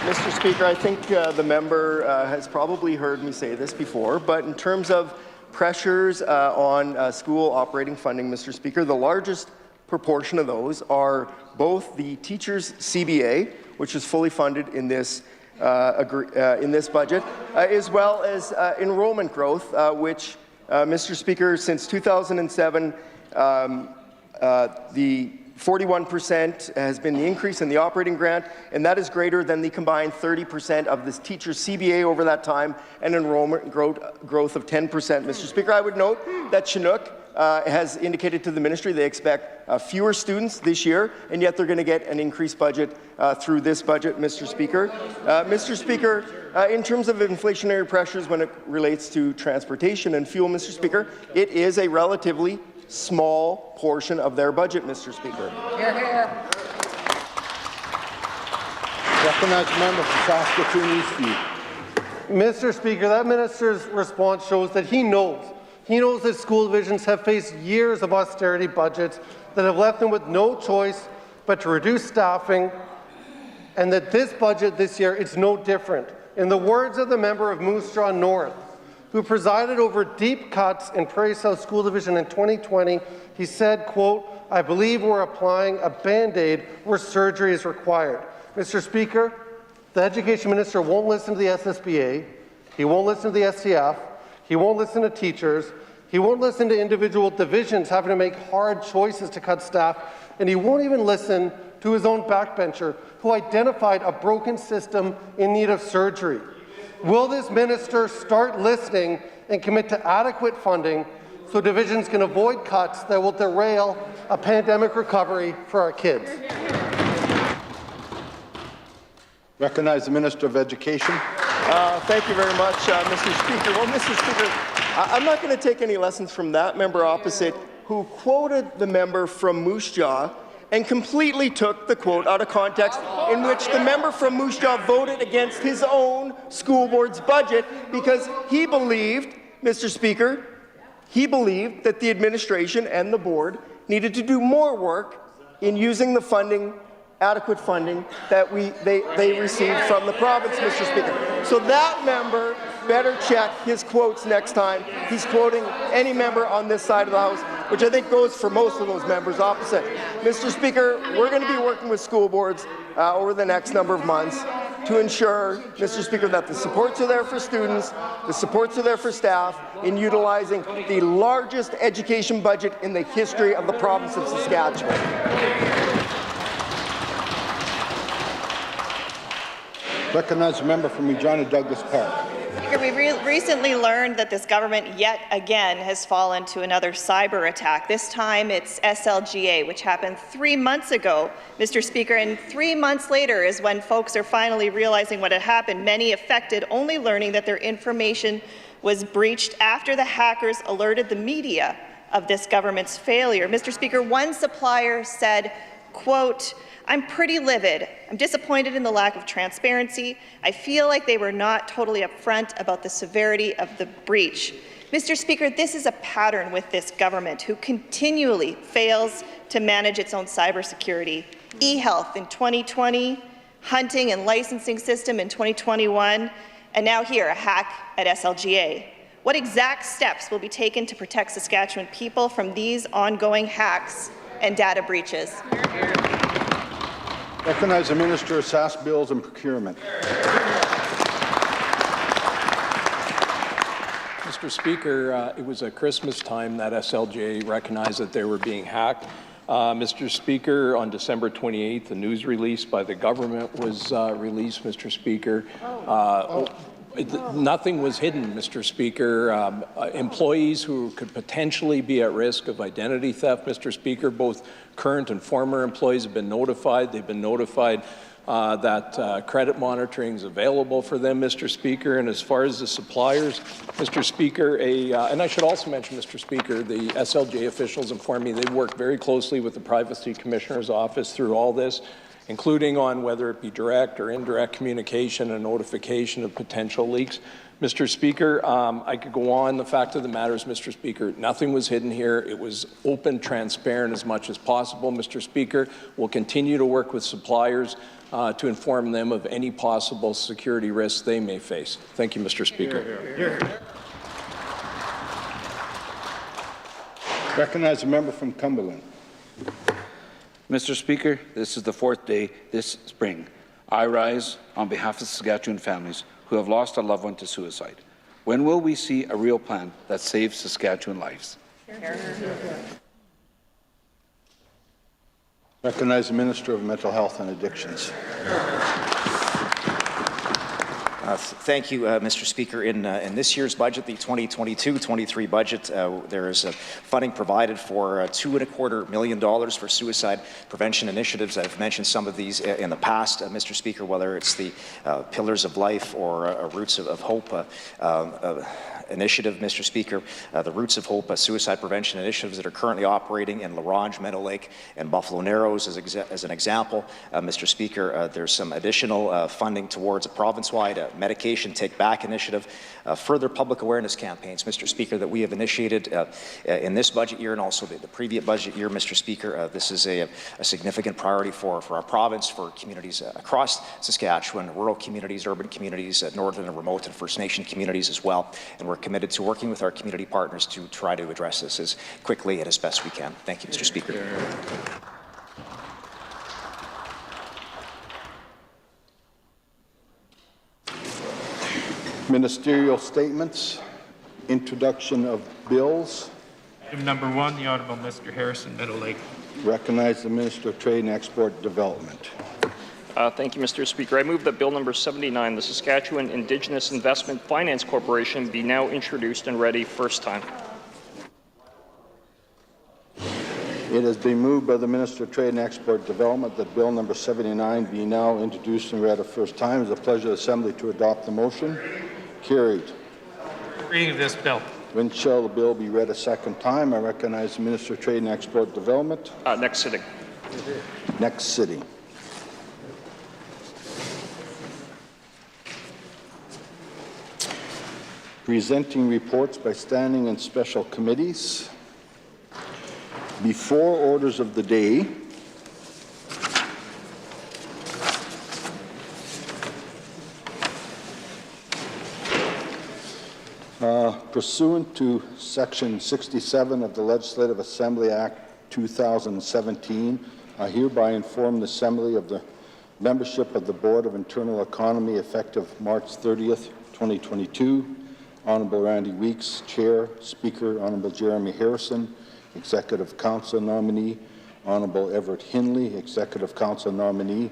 Mr. Speaker, I think the member has probably heard me say this before, but in terms of pressures on school operating funding, Mr. Speaker, the largest proportion of those are both the teachers' CBA, which is fully funded in this budget, as well as enrollment growth, which, Mr. Speaker, since 2007, the 41% has been the increase in the operating grant, and that is greater than the combined 30% of the teacher's CBA over that time and enrollment growth of 10%. Mr. Speaker, I would note that Chinook has indicated to the ministry they expect fewer students this year, and yet they're going to get an increased budget through this budget, Mr. Speaker. Mr. Speaker, in terms of inflationary pressures when it relates to transportation and fuel, Mr. Speaker, it is a relatively small portion of their budget, Mr. Speaker. Hear, hear. Recognize the member from Saskatoon Eastview. Mr. Speaker, that minister's response shows that he knows that school divisions have faced years of austerity budgets that have left them with no choice but to reduce staffing, and that this budget this year is no different. In the words of the member of Moose Jaw North, who presided over deep cuts in Prairie South School Division in 2020, he said, quote, "I believe we're applying a Band-Aid where surgery is required." Mr. Speaker, the Education Minister won't listen to the SSBA, he won't listen to the STF, he won't listen to teachers, he won't listen to individual divisions having to make hard choices to cut staff, and he won't even listen to his own backbencher who identified a broken system in need of surgery. Will this minister start listening and commit to adequate funding so divisions can avoid cuts that will derail a pandemic recovery for our kids? Recognize the Minister of Education. Thank you very much, Mr. Speaker. Well, Mr. Speaker, I'm not going to take any lessons from that member opposite who quoted the member from Moose Jaw and completely took the quote out of context, in which the member from Moose Jaw voted against his own school board's budget because he believed, Mr. Speaker, he believed that the administration and the board needed to do more work in using the funding, adequate funding, that they received from the province, Mr. Speaker. So that member better check his quotes next time he's quoting any member on this side of the House, which I think goes for most of those members opposite. Mr. Speaker, we're going to be working with school boards over the next number of months to ensure, Mr. Speaker, that the supports are there for students, the supports are there for staff in utilizing the largest education budget in the history of the province of Saskatchewan. Recognize the member from Regina Douglas Park. Speaker, we recently learned that this government yet again has fallen to another cyber attack. This time it's SLGA, which happened 3 months ago, Mr. Speaker, and 3 months later is when folks are finally realizing what had happened. Many affected only learning that their information was breached after the hackers alerted the media of this government's failure. Mr. Speaker, one supplier said, quote, "I'm pretty livid. I'm disappointed in the lack of transparency. I feel like they were not totally upfront about the severity of the breach." Mr. Speaker, this is a pattern with this government who continually fails to manage its own cybersecurity. eHealth in 2020, hunting and licensing system in 2021, and now here, a hack at SLGA. What exact steps will be taken to protect Saskatchewan people from these ongoing hacks and data breaches? Recognize the Minister of SAS Bills and Procurement. Mr. Speaker, it was at Christmas time that SLGA recognized that they were being hacked. Mr. Speaker, on December 28th, a news release by the government was released, Mr. Speaker. Nothing was hidden, Mr. Speaker. Employees who could potentially be at risk of identity theft, Mr. Speaker, both current and former employees have been notified. They've been notified that credit monitoring is available for them, Mr. Speaker. And as far as the suppliers, Mr. Speaker, and I should also mention, Mr. Speaker, the SLJ officials informed me they work very closely with the Privacy Commissioner's office through all this, including on whether it be direct or indirect communication and notification of potential leaks. Mr. Speaker, I could go on. The fact of the matter is, Mr. Speaker, nothing was hidden here. It was open, transparent as much as possible. Mr. Speaker, we'll continue to work with suppliers to inform them of any possible security risks they may face. Thank you, Mr. Speaker. Recognize a member from Cumberland. Mr. Speaker, this is the fourth day this spring. I rise on behalf of Saskatchewan families who have lost a loved one to suicide. When will we see a real plan that saves Saskatchewan lives? Recognize the Minister of Mental Health and Addictions. Thank you, Mr. Speaker. In this year's budget, the 2022-23 budget, there is funding provided for $2.25 million for suicide prevention initiatives. I've mentioned some of these in the past, Mr. Speaker, whether it's the Pillars of Life or Roots of Hope initiative, Mr. Speaker, the Roots of Hope suicide prevention initiatives that are currently operating in La Ronge, Meadow Lake, and Buffalo Narrows as an example. Mr. Speaker, there's some additional funding towards a province-wide medication take-back initiative, further public awareness campaigns, Mr. Speaker, that we have initiated in this budget year and also the previous budget year, Mr. Speaker. This is a significant priority for our province, for communities across Saskatchewan, rural communities, urban communities, northern and remote and First Nation communities as well. And we're committed to working with our community partners to try to address this as quickly and as best we can. Thank you, Mr. Speaker. Ministerial statements, introduction of bills. Item number 1, the Honourable Mr. Harrison, Meadow Lake. Recognize the Minister of Trade and Export Development. Thank you, Mr. Speaker. I move that Bill number 79, the Saskatchewan Indigenous Investment Finance Corporation, be now introduced and ready first time. It has been moved by the Minister of Trade and Export Development that Bill number 79 be now introduced and read a first time. It is the pleasure of the Assembly to adopt the motion. Carried. Reading of this bill. When shall the bill be read a second time? I recognize the Minister of Trade and Export Development. Next sitting. Next sitting. Presenting reports by standing and special committees. Before orders of the day, pursuant to Section 67 of the Legislative Assembly Act 2017, I hereby inform the Assembly of the membership of the Board of Internal Economy effective March 30th, 2022. Honourable Randy Weeks, Chair. Speaker, Honourable Jeremy Harrison. Executive Council nominee, Honourable Everett Hinley, Executive Council nominee,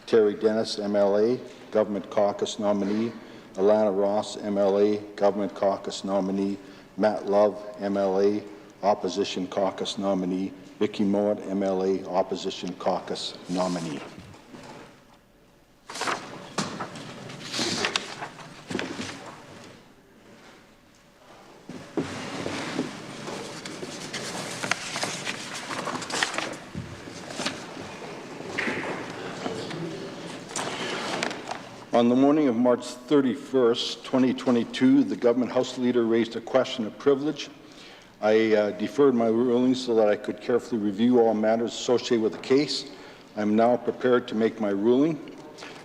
Terry Dennis, MLA, Government Caucus nominee, Alana Ross, MLA, Government Caucus nominee, Matt Love, MLA, Opposition Caucus nominee, Vicky Mowat, MLA, Opposition Caucus nominee. On the morning of March 31st, 2022, the Government House Leader raised a question of privilege. I deferred my ruling so that I could carefully review all matters associated with the case. I am now prepared to make my ruling.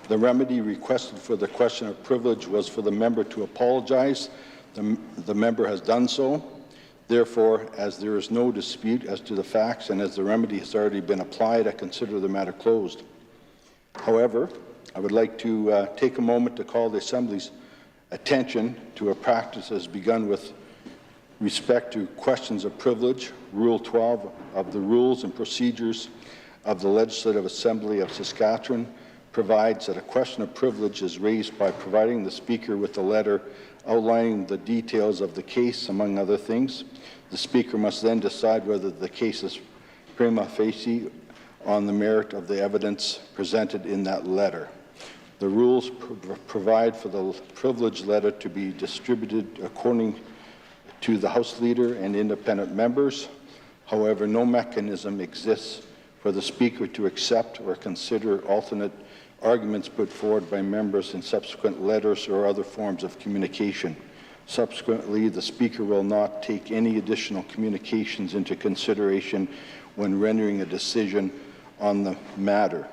The remedy requested for the question of privilege was for the member to apologize. The member has done so. Therefore, as there is no dispute as to the facts and as the remedy has already been applied, I consider the matter closed. However, I would like to take a moment to call the Assembly's attention to a practice that has begun with respect to questions of privilege. Rule 12 of the Rules and Procedures of the Legislative Assembly of Saskatchewan provides that a question of privilege is raised by providing the Speaker with a letter outlining the details of the case, among other things. The Speaker must then decide whether the case is prima facie on the merit of the evidence presented in that letter. The rules provide for the privilege letter to be distributed according to the House Leader and independent members. However, no mechanism exists for the Speaker to accept or consider alternate arguments put forward by members in subsequent letters or other forms of communication. Subsequently, the Speaker will not take any additional communications into consideration when rendering a decision on the matter.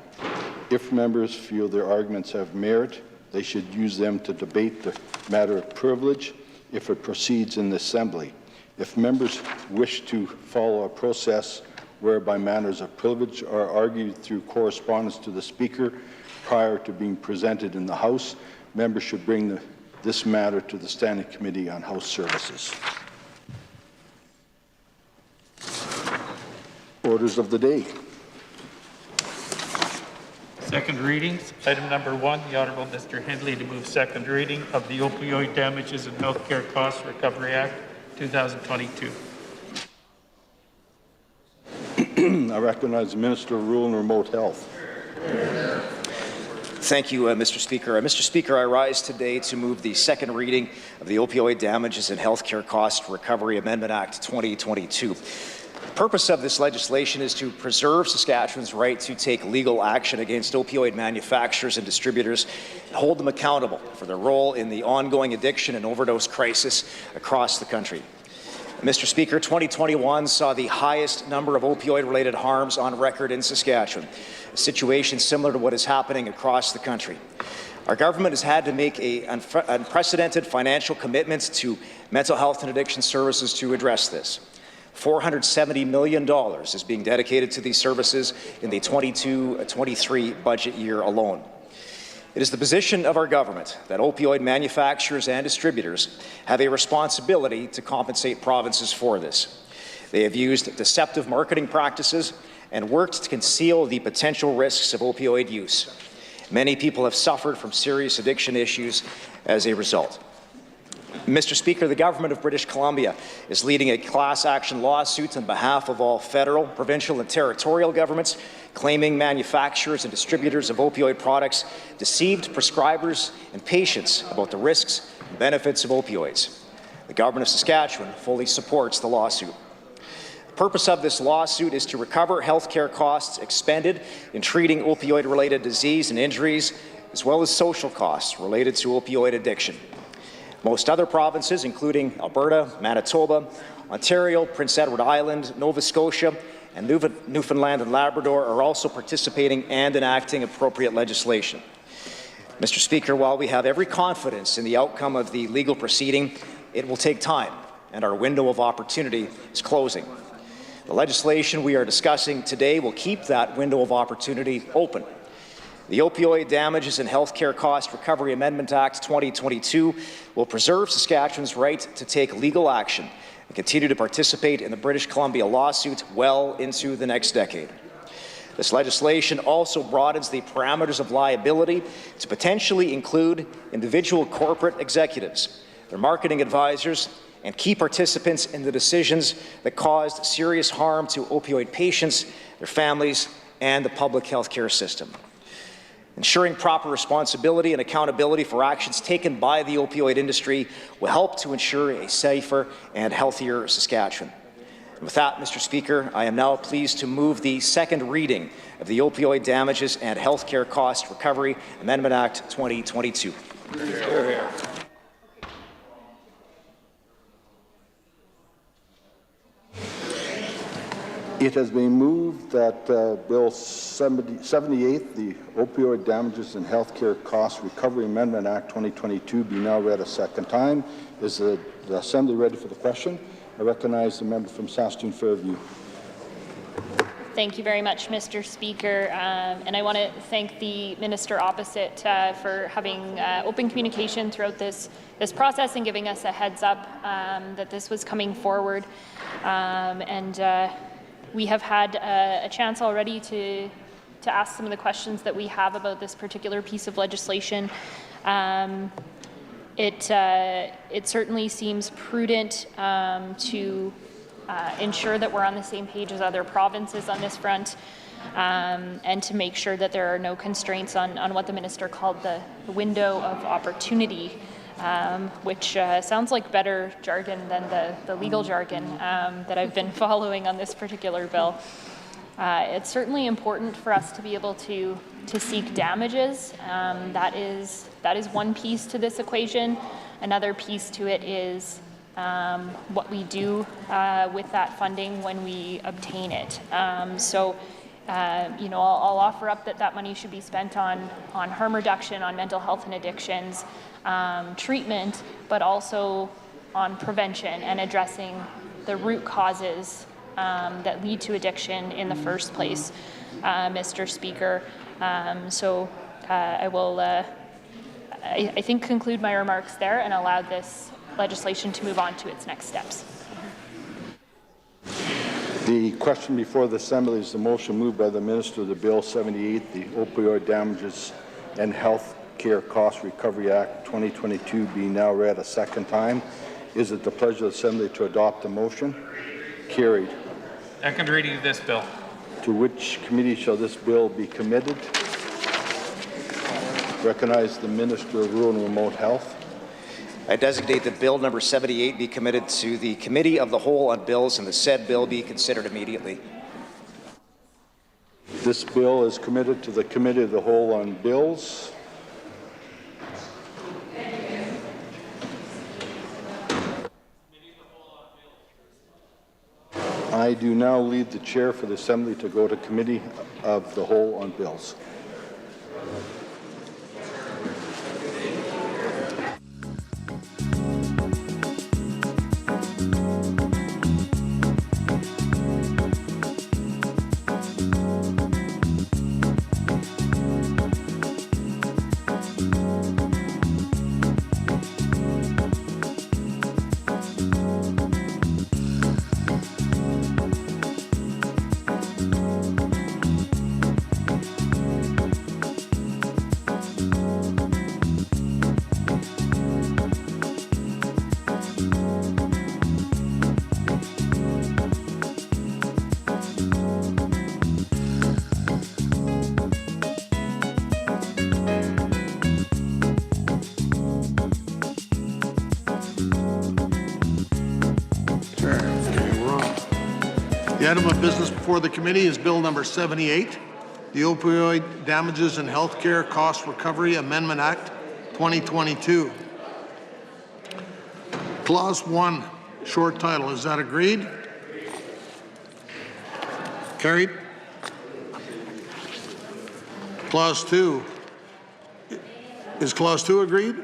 If members feel their arguments have merit, they should use them to debate the matter of privilege if it proceeds in the Assembly. If members wish to follow a process whereby matters of privilege are argued through correspondence to the Speaker prior to being presented in the House, members should bring this matter to the Standing Committee on House Services. Orders of the day. Second readings. Item number 1, the Honourable Mr. Hindley to move second reading of the Opioid Damages and Healthcare Costs Recovery Act 2022. I recognize the Minister of Rural and Remote Health. Thank you, Mr. Speaker. Mr. Speaker, I rise today to move the second reading of the Opioid Damages and Healthcare Cost Recovery Amendment Act 2022. The purpose of this legislation is to preserve Saskatchewan's right to take legal action against opioid manufacturers and distributors and hold them accountable for their role in the ongoing addiction and overdose crisis across the country. Mr. Speaker, 2021 saw the highest number of opioid-related harms on record in Saskatchewan, a situation similar to what is happening across the country. Our government has had to make an unprecedented financial commitment to mental health and addiction services to address this. $470 million is being dedicated to these services in the 22-23 budget year alone. It is the position of our government that opioid manufacturers and distributors have a responsibility to compensate provinces for this. They have used deceptive marketing practices and worked to conceal the potential risks of opioid use. Many people have suffered from serious addiction issues as a result. Mr. Speaker, the Government of British Columbia is leading a class action lawsuit on behalf of all federal, provincial and territorial governments, claiming manufacturers and distributors of opioid products deceived prescribers and patients about the risks and benefits of opioids. The Government of Saskatchewan fully supports the lawsuit. The purpose of this lawsuit is to recover healthcare costs expended in treating opioid-related disease and injuries, as well as social costs related to opioid addiction. Most other provinces, including Alberta, Manitoba, Ontario, Prince Edward Island, Nova Scotia, and Newfoundland and Labrador are also participating and enacting appropriate legislation. Mr. Speaker, while we have every confidence in the outcome of the legal proceeding, it will take time, and our window of opportunity is closing. The legislation we are discussing today will keep that window of opportunity open. The Opioid Damages and Healthcare Cost Recovery Amendment Act 2022 will preserve Saskatchewan's right to take legal action and continue to participate in the British Columbia lawsuit well into the next decade. This legislation also broadens the parameters of liability to potentially include individual corporate executives, their marketing advisors, and key participants in the decisions that caused serious harm to opioid patients, their families, and the public health care system. Ensuring proper responsibility and accountability for actions taken by the opioid industry will help to ensure a safer and healthier Saskatchewan. And with that, Mr. Speaker, I am now pleased to move the second reading of the Opioid Damages and Healthcare Cost Recovery Amendment Act 2022. It has been moved that Bill 78, the Opioid Damages and Healthcare Cost Recovery Amendment Act 2022, be now read a second time. Is the Assembly ready for the question? I recognize the member from Saskatoon Fairview. Thank you very much, Mr. Speaker. And I want to thank the minister opposite for having open communication throughout this process and giving us a heads up that this was coming forward. We have had a chance already to ask some of the questions that we have about this particular piece of legislation. It certainly seems prudent to ensure that we're on the same page as other provinces on this front, and to make sure that there are no constraints on what the minister called the window of opportunity, which sounds like better jargon than the legal jargon that I've been following on this particular bill. It's certainly important for us to be able to seek damages. That is one piece to this equation. Another piece to it is what we do with that funding when we obtain it. You know, I'll offer up that money should be spent on harm reduction, on mental health and addictions, treatment, but also on prevention and addressing the root causes that lead to addiction in the first place, Mr. Speaker. I will, I think, conclude my remarks there and allow this legislation to move on to its next steps. The question before the Assembly is the motion moved by the Minister of the Bill 78, the Opioid Damages and Health Care Cost Recovery Act 2022, being now read a second time. Is it the pleasure of the Assembly to adopt the motion? Carried. Second reading of this bill. To which committee shall this bill be committed? Recognize the Minister of Rural and Remote Health. I designate that Bill number 78 be committed to the Committee of the Whole on Bills, and the said bill be considered immediately. This bill is committed to the Committee of the Whole on Bills. I do now leave the chair for the Assembly to go to Committee of the Whole on Bills. The item of business before the committee is Bill number 78, the Opioid Damages and Healthcare Cost Recovery Amendment Act 2022. Clause 1, short title. Is that agreed? Carried. Clause 2. Is Clause 2 agreed?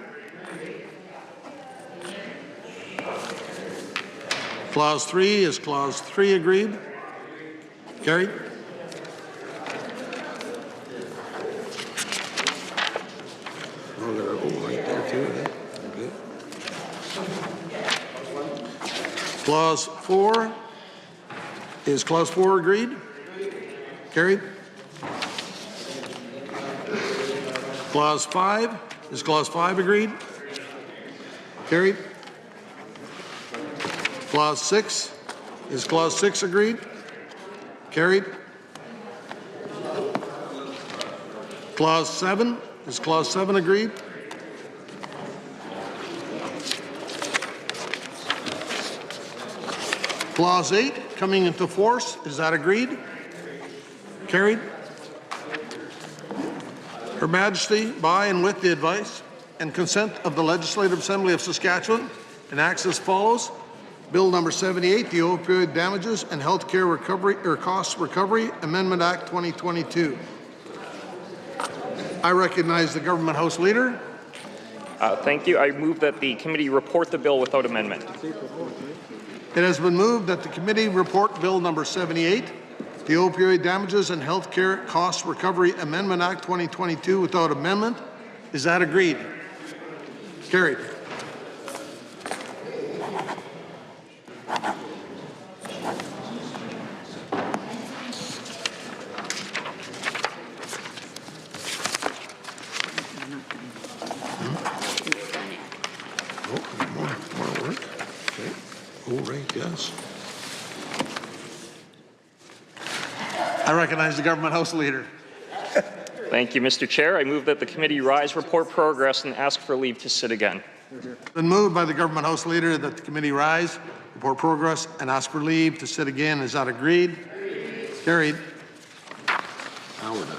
Clause 3. Is Clause 3 agreed? Carried. Clause 4. Is Clause 4 agreed? Carried. Clause 5. Is Clause 5 agreed? Carried. Clause 6. Is Clause 6 agreed? Carried. Clause 7. Is Clause 7 agreed? Clause 8, coming into force. Is that agreed? Carried. Her Majesty, by and with the advice and consent of the Legislative Assembly of Saskatchewan, enacts as follows. Bill number 78, the Opioid Damages and Healthcare Recovery Cost Recovery Amendment Act 2022. I recognize the Government House Leader. Thank you. I move that the committee report the bill without amendment. It has been moved that the committee report Bill number 78, the Opioid Damages and Healthcare Cost Recovery Amendment Act 2022 without amendment. Is that agreed? Carried. Yes. I recognize the Government House Leader. Thank you, Mr. Chair. I move that the committee rise, report progress, and ask for leave to sit again. Been moved by the Government House Leader that the committee rise, report progress, and ask for leave to sit again. Is that agreed? Carried. Now we're done.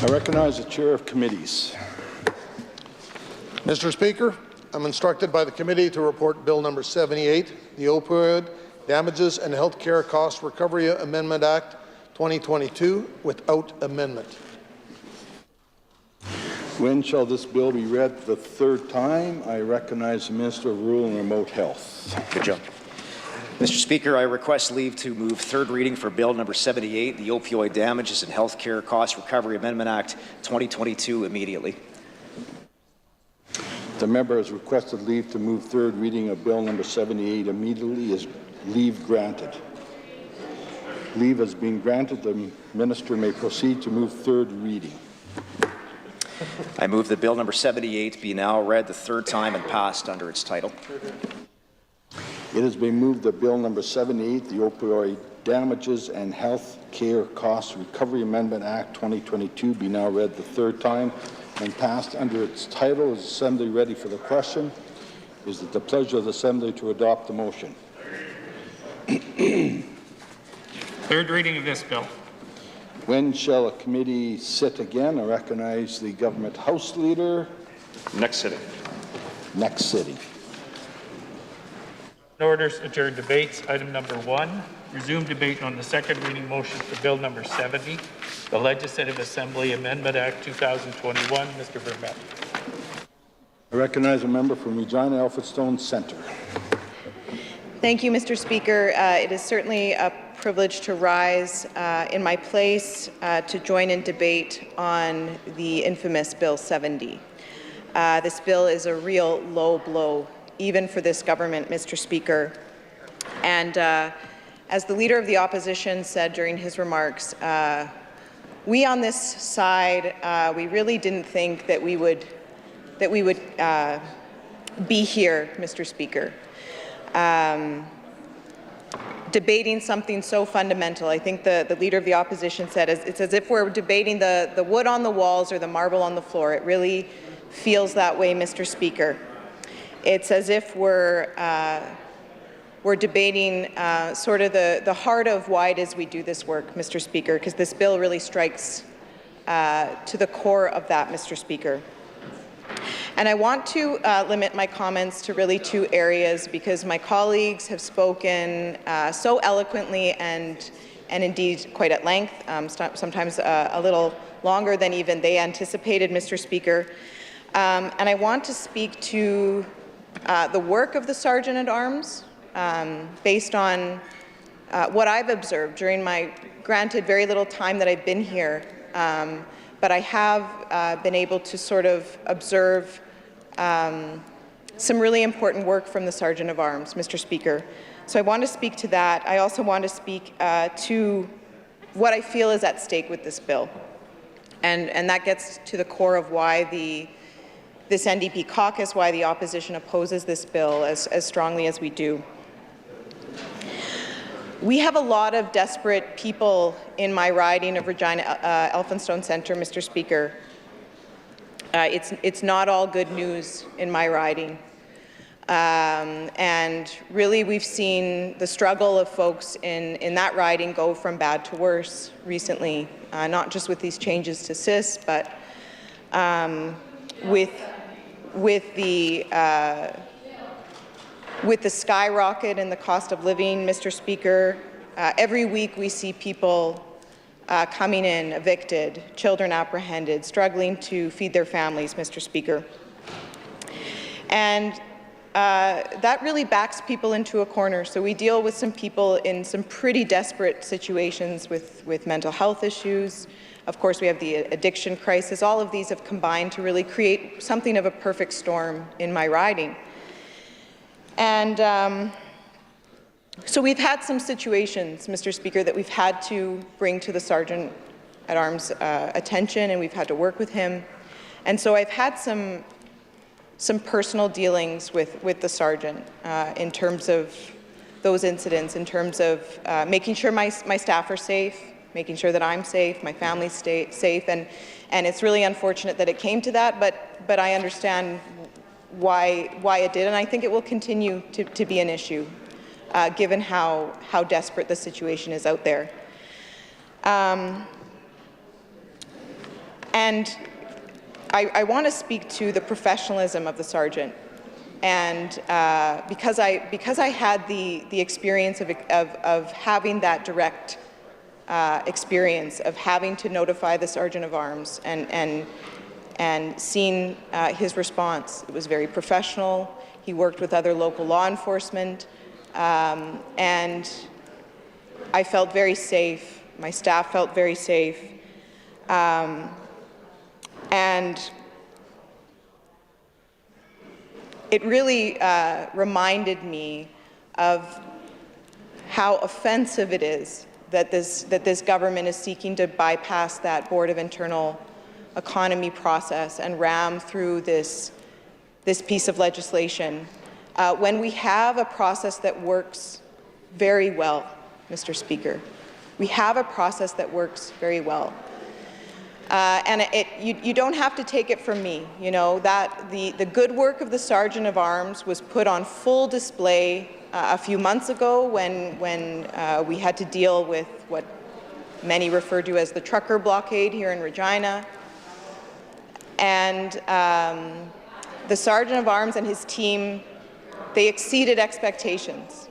I recognize the Chair of Committees. Mr. Speaker, I'm instructed by the committee to report Bill number 78, the Opioid Damages and Healthcare Cost Recovery Amendment Act 2022, without amendment. When shall this bill be read the third time? I recognize the Minister of Rural and Remote Health. Good job. Mr. Speaker, I request leave to move third reading for Bill number 78, the Opioid Damages and Healthcare Cost Recovery Amendment Act 2022 immediately. The member has requested leave to move third reading of Bill number 78 immediately. Is leave granted? Leave has been granted. The minister may proceed to move third reading. I move that Bill number 78 be now read the third time and passed under its title. It has been moved that Bill number 78, the Opioid Damages and Health Care Cost Recovery Amendment Act 2022, be now read the third time and passed under its title. Is the Assembly ready for the question? Is it the pleasure of the Assembly to adopt the motion? Third reading of this bill. When shall a committee sit again? I recognize the Government House Leader. Next sitting. Next sitting. Orders, adjourn debates. Item number 1, resume debate on the second reading motion for Bill number 70, the Legislative Assembly Amendment Act 2021. Mr. Vermette. I recognize a member from Regina Elphinstone Centre. Thank you, Mr. Speaker. It is certainly a privilege to rise in my place to join in debate on the infamous Bill 70. This bill is a real low blow, even for this government, Mr. Speaker. And as the Leader of the Opposition said during his remarks, we on this side, we really didn't think that we would be here, Mr. Speaker, debating something so fundamental. I think the Leader of the Opposition said it's as if we're debating the wood on the walls or the marble on the floor. It really feels that way, Mr. Speaker. It's as if we're debating sort of the heart of why it is we do this work, Mr. Speaker, because this bill really strikes to the core of that, Mr. Speaker. And I want to limit my comments to really two areas because my colleagues have spoken so eloquently and indeed quite at length, sometimes a little longer than even they anticipated, Mr. Speaker. And I want to speak to the work of the Sergeant-at-Arms based on what I've observed during my, granted, very little time that I've been here, but I have been able to sort of observe some really important work from the Sergeant-at-Arms, Mr. Speaker. So I want to speak to that. I also want to speak to what I feel is at stake with this bill. And that gets to the core of why this NDP caucus, why the opposition opposes this bill as strongly as we do. We have a lot of desperate people in my riding of Regina Elphinstone Centre, Mr. Speaker. It's not all good news in my riding. And really we've seen the struggle of folks in that riding go from bad to worse recently, not just with these changes to CIS, but with the skyrocket in the cost of living, Mr. Speaker. Every week we see people coming in evicted, children apprehended, struggling to feed their families, Mr. Speaker. And that really backs people into a corner. So we deal with some people in some pretty desperate situations with mental health issues. Of course, we have the addiction crisis. All of these have combined to really create something of a perfect storm in my riding. And so we've had some situations, Mr. Speaker, that we've had to bring to the Sergeant-at-Arms attention, and we've had to work with him. And so I've had some personal dealings with the Sergeant in terms of those incidents, in terms of making sure my staff are safe, making sure that I'm safe, my family's safe, and it's really unfortunate that it came to that, but I understand why it did, and I think it will continue to be an issue, given how desperate the situation is out there. And I want to speak to the professionalism of the Sergeant, and because I had the experience of having that direct experience of having to notify the Sergeant-at-Arms and seeing his response. It was very professional. He worked with other local law enforcement, and I felt very safe. My staff felt very safe. And it really reminded me of how offensive it is that this government is seeking to bypass that Board of Internal Economy process and ram through this piece of legislation when we have a process that works very well, Mr. Speaker. We have a process that works very well. And you don't have to take it from me, you know, that the good work of the Sergeant-at-Arms was put on full display a few months ago when we had to deal with what many refer to as the trucker blockade here in Regina. And the Sergeant-at-Arms and his team, they exceeded expectations,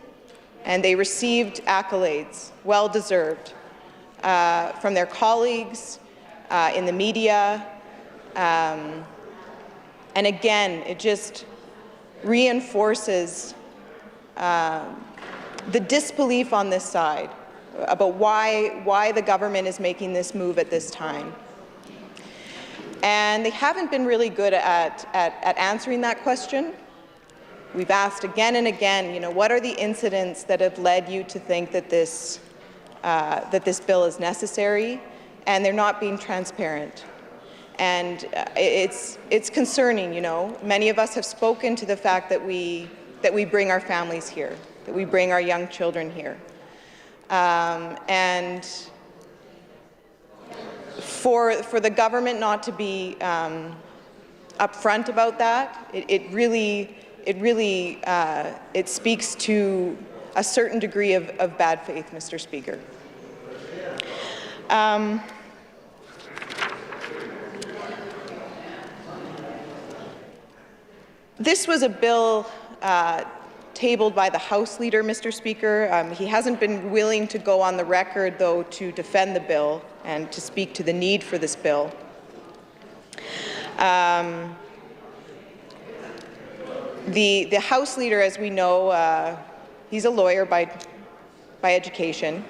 and they received accolades, well-deserved, from their colleagues, in the media, and again, it just reinforces the disbelief on this side about why the government is making this move at this time. And they haven't been really good at answering that question. We've asked again and again, you know, what are the incidents that have led you to think that this bill is necessary? And they're not being transparent. And it's concerning, you know. Many of us have spoken to the fact that we bring our families here, that we bring our young children here. And for the government not to be upfront about that, it really speaks to a certain degree of bad faith, Mr. Speaker. This was a bill tabled by the House Leader, Mr. Speaker. He hasn't been willing to go on the record, though, to defend the bill and to speak to the need for this bill. The House Leader, as we know, he's a lawyer by education.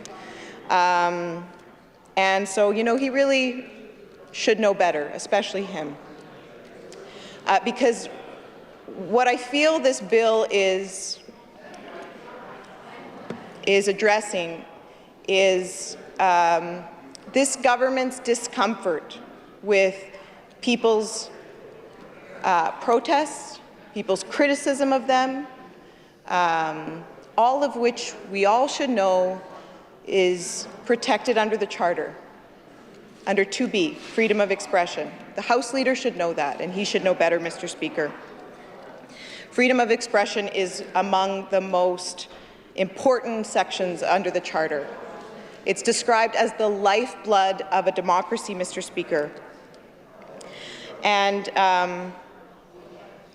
And so, you know, he really should know better, especially him. Because what I feel this bill is addressing is this government's discomfort with people's protests, people's criticism of them, all of which we all should know is protected under the Charter, under 2B, freedom of expression. The House Leader should know that, and he should know better, Mr. Speaker. Freedom of expression is among the most important sections under the Charter. It's described as the lifeblood of a democracy, Mr. Speaker. And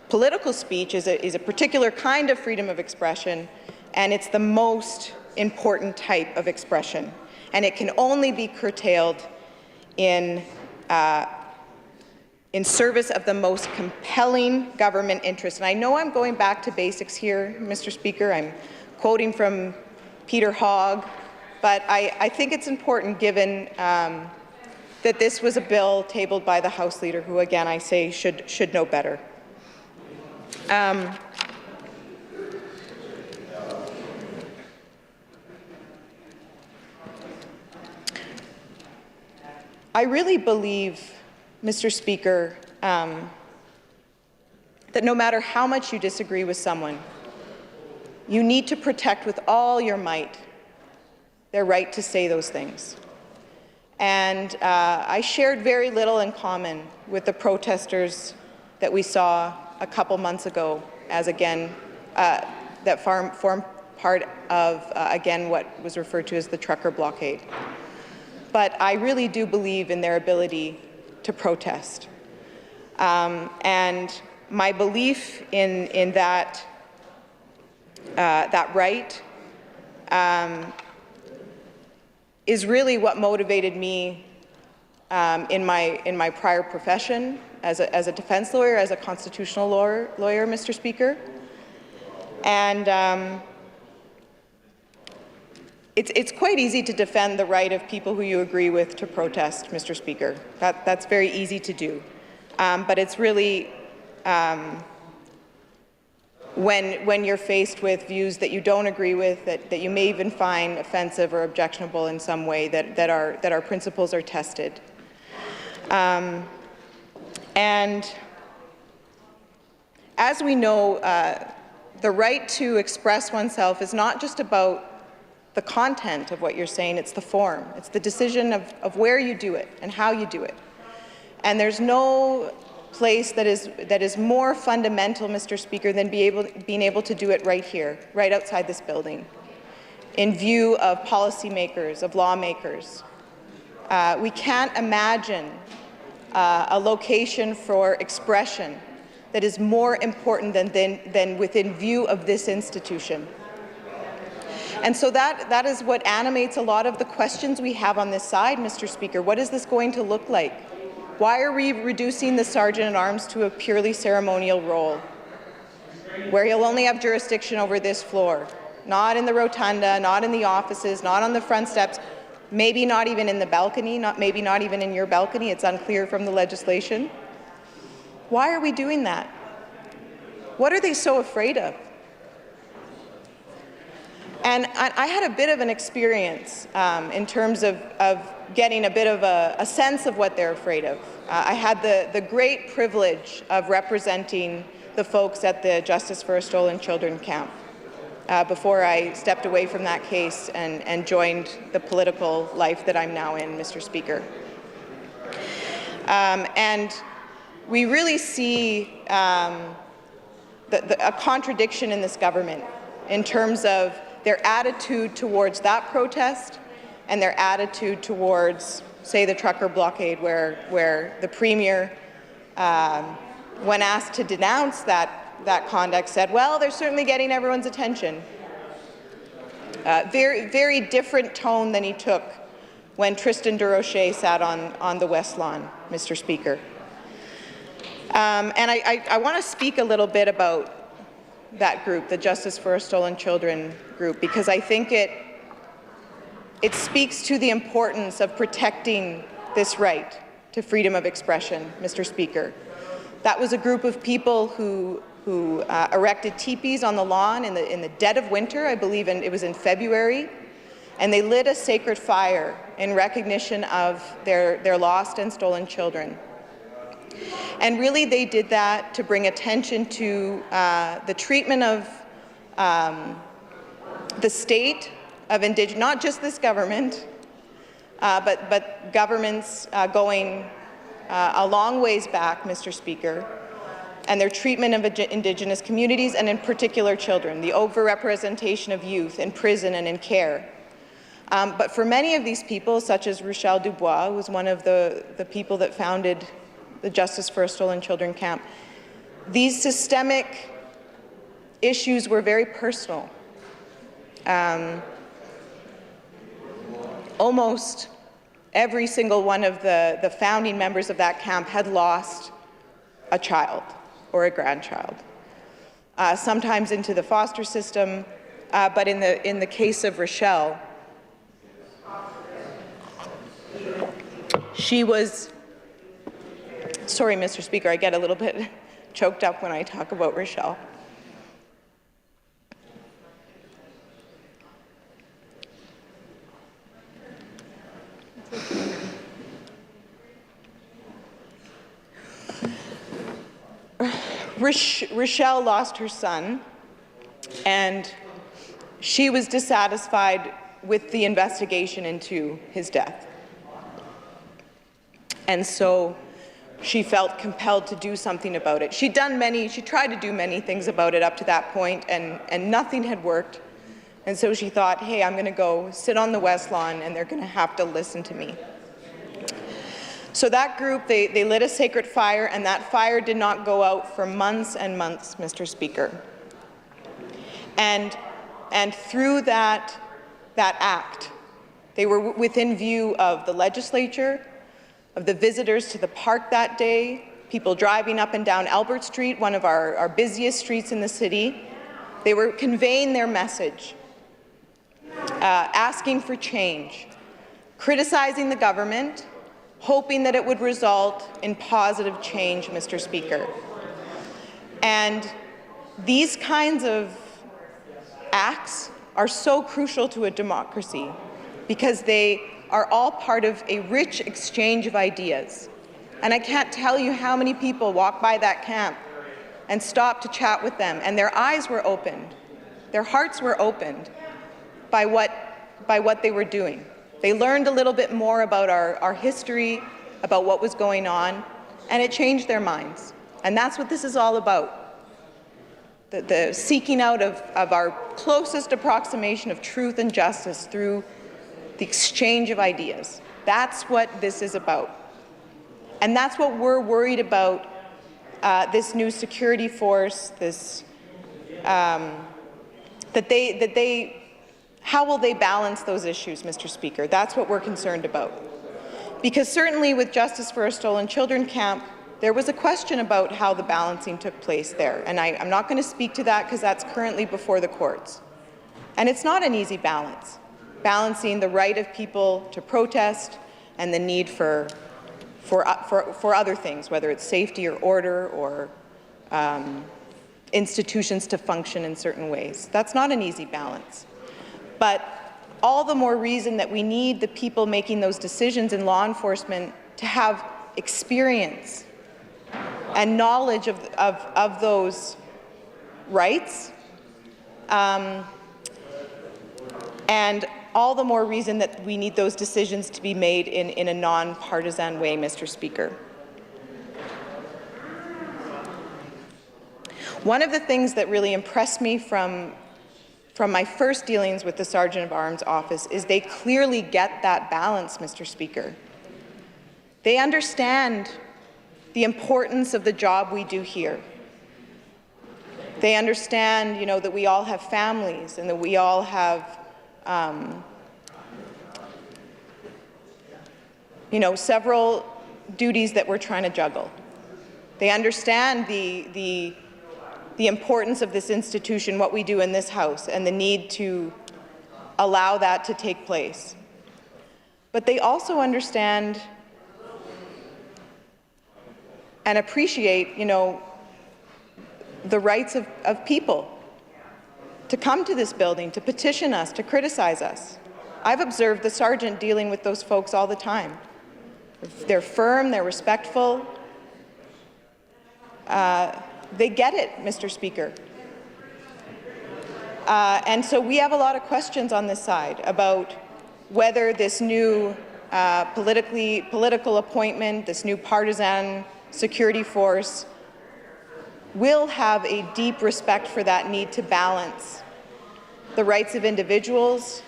political speech is a particular kind of freedom of expression, and it's the most important type of expression. And it can only be curtailed in service of the most compelling government interest. And I know I'm going back to basics here, Mr. Speaker. I'm quoting from Peter Hogg, but I think it's important given that this was a bill tabled by the House Leader, who, again, I say should know better. I really believe, Mr. Speaker, that no matter how much you disagree with someone, you need to protect with all your might their right to say those things. And I shared very little in common with the protesters that we saw a couple months ago, as again, that formed part of, again, what was referred to as the trucker blockade. But I really do believe in their ability to protest. And my belief in that, that right is really what motivated me in my prior profession as a defense lawyer, as a constitutional lawyer, Mr. Speaker. And it's quite easy to defend the right of people who you agree with to protest, Mr. Speaker. That's very easy to do. But it's really when you're faced with views that you don't agree with, that you may even find offensive or objectionable in some way, that our principles are tested. And as we know, the right to express oneself is not just about the content of what you're saying, it's the form. It's the decision of where you do it and how you do it. And there's no place that is more fundamental, Mr. Speaker, than being able to do it right here, right outside this building, in view of policymakers, of lawmakers. We can't imagine a location for expression that is more important than within view of this institution. And so that is what animates a lot of the questions we have on this side, Mr. Speaker. What is this going to look like? Why are we reducing the Sergeant-at-Arms to a purely ceremonial role, where he'll only have jurisdiction over this floor, not in the rotunda, not in the offices, not on the front steps, maybe not even in the balcony, maybe not even in your balcony? It's unclear from the legislation. Why are we doing that? What are they so afraid of? And I had a bit of an experience in terms of getting a bit of a sense of what they're afraid of. I had the great privilege of representing the folks at the Justice for Stolen Children camp before I stepped away from that case and joined the political life that I'm now in, Mr. Speaker. And we really see a contradiction in this government in terms of their attitude towards that protest and their attitude towards, say, the trucker blockade, where the Premier, when asked to denounce that that conduct said, well, they're certainly getting everyone's attention. Very, very different tone than he took when Tristan Durocher sat on the West Lawn, Mr. Speaker. And I want to speak a little bit about that group, the Justice for Stolen Children group, because I think it speaks to the importance of protecting this right to freedom of expression, Mr. Speaker. That was a group of people who erected teepees on the lawn in the dead of winter, I believe it was in February, and they lit a sacred fire in recognition of their lost and stolen children. And really they did that to bring attention to the treatment of the state of Indigenous, not just this government, but governments going a long ways back, Mr. Speaker, and their treatment of Indigenous communities, and in particular children, the overrepresentation of youth in prison and in care. But for many of these people, such as Rochelle Dubois, who was one of the people that founded the Justice for Stolen Children camp, these systemic issues were very personal. Almost every single one of the founding members of that camp had lost a child or a grandchild, sometimes into the foster system, but in the case of Rochelle, she was, sorry, Mr. Speaker, I get a little bit choked up when I talk about Rochelle. Rochelle lost her son, and she was dissatisfied with the investigation into his death. And so she felt compelled to do something about it. She tried to do many things about it up to that point, and nothing had worked. And so she thought, hey, I'm going to go sit on the West Lawn, and they're going to have to listen to me. So that group, they lit a sacred fire, and that fire did not go out for months and months, Mr. Speaker. And through that act, they were within view of the legislature, of the visitors to the park that day, people driving up and down Albert Street, one of our busiest streets in the city. They were conveying their message, asking for change, criticizing the government, hoping that it would result in positive change, Mr. Speaker. And these kinds of acts are so crucial to a democracy because they are all part of a rich exchange of ideas. And I can't tell you how many people walk by that camp and stop to chat with them, and their eyes were opened, their hearts were opened by what they were doing. They learned a little bit more about our history, about what was going on, and it changed their minds. And that's what this is all about. The seeking out of our closest approximation of truth and justice through the exchange of ideas. That's what this is about. And that's what we're worried about, this new security force, how will they balance those issues, Mr. Speaker? That's what we're concerned about. Because certainly with Justice for Stolen Children camp, there was a question about how the balancing took place there. And I'm not going to speak to that because that's currently before the courts. And it's not an easy balance, balancing the right of people to protest and the need for other things, whether it's safety or order or institutions to function in certain ways. That's not an easy balance. But all the more reason that we need the people making those decisions in law enforcement to have experience and knowledge of those rights, and all the more reason that we need those decisions to be made in a non-partisan way, Mr. Speaker. One of the things that really impressed me from my first dealings with the Sergeant of Arms office is they clearly get that balance, Mr. Speaker. They understand the importance of the job we do here. They understand, you know, that we all have families and that we all have, you know, several duties that we're trying to juggle. They understand the importance of this institution, what we do in this House, and the need to allow that to take place. But they also understand and appreciate, you know, the rights of people to come to this building, to petition us, to criticize us. I've observed the sergeant dealing with those folks all the time. They're firm, they're respectful. They get it, Mr. Speaker. And so we have a lot of questions on this side about whether this new political appointment, this new partisan security force, will have a deep respect for that need to balance the rights of individuals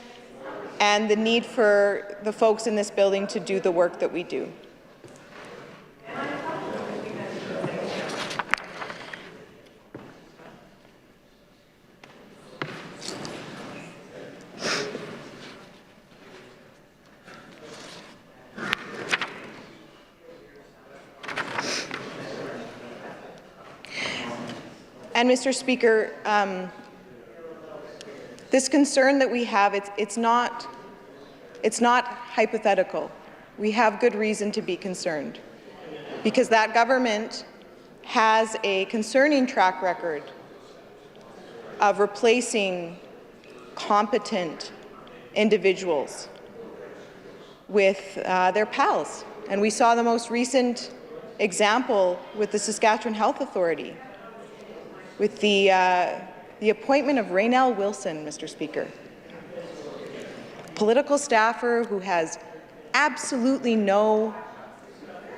and the need for the folks in this building to do the work that we do. And Mr. Speaker, this concern that we have, it's not hypothetical. We have good reason to be concerned because that government has a concerning track record of replacing competent individuals with their pals. And we saw the most recent example with the Saskatchewan Health Authority, with the appointment of Raynell Wilson, Mr. Speaker. Political staffer who has absolutely no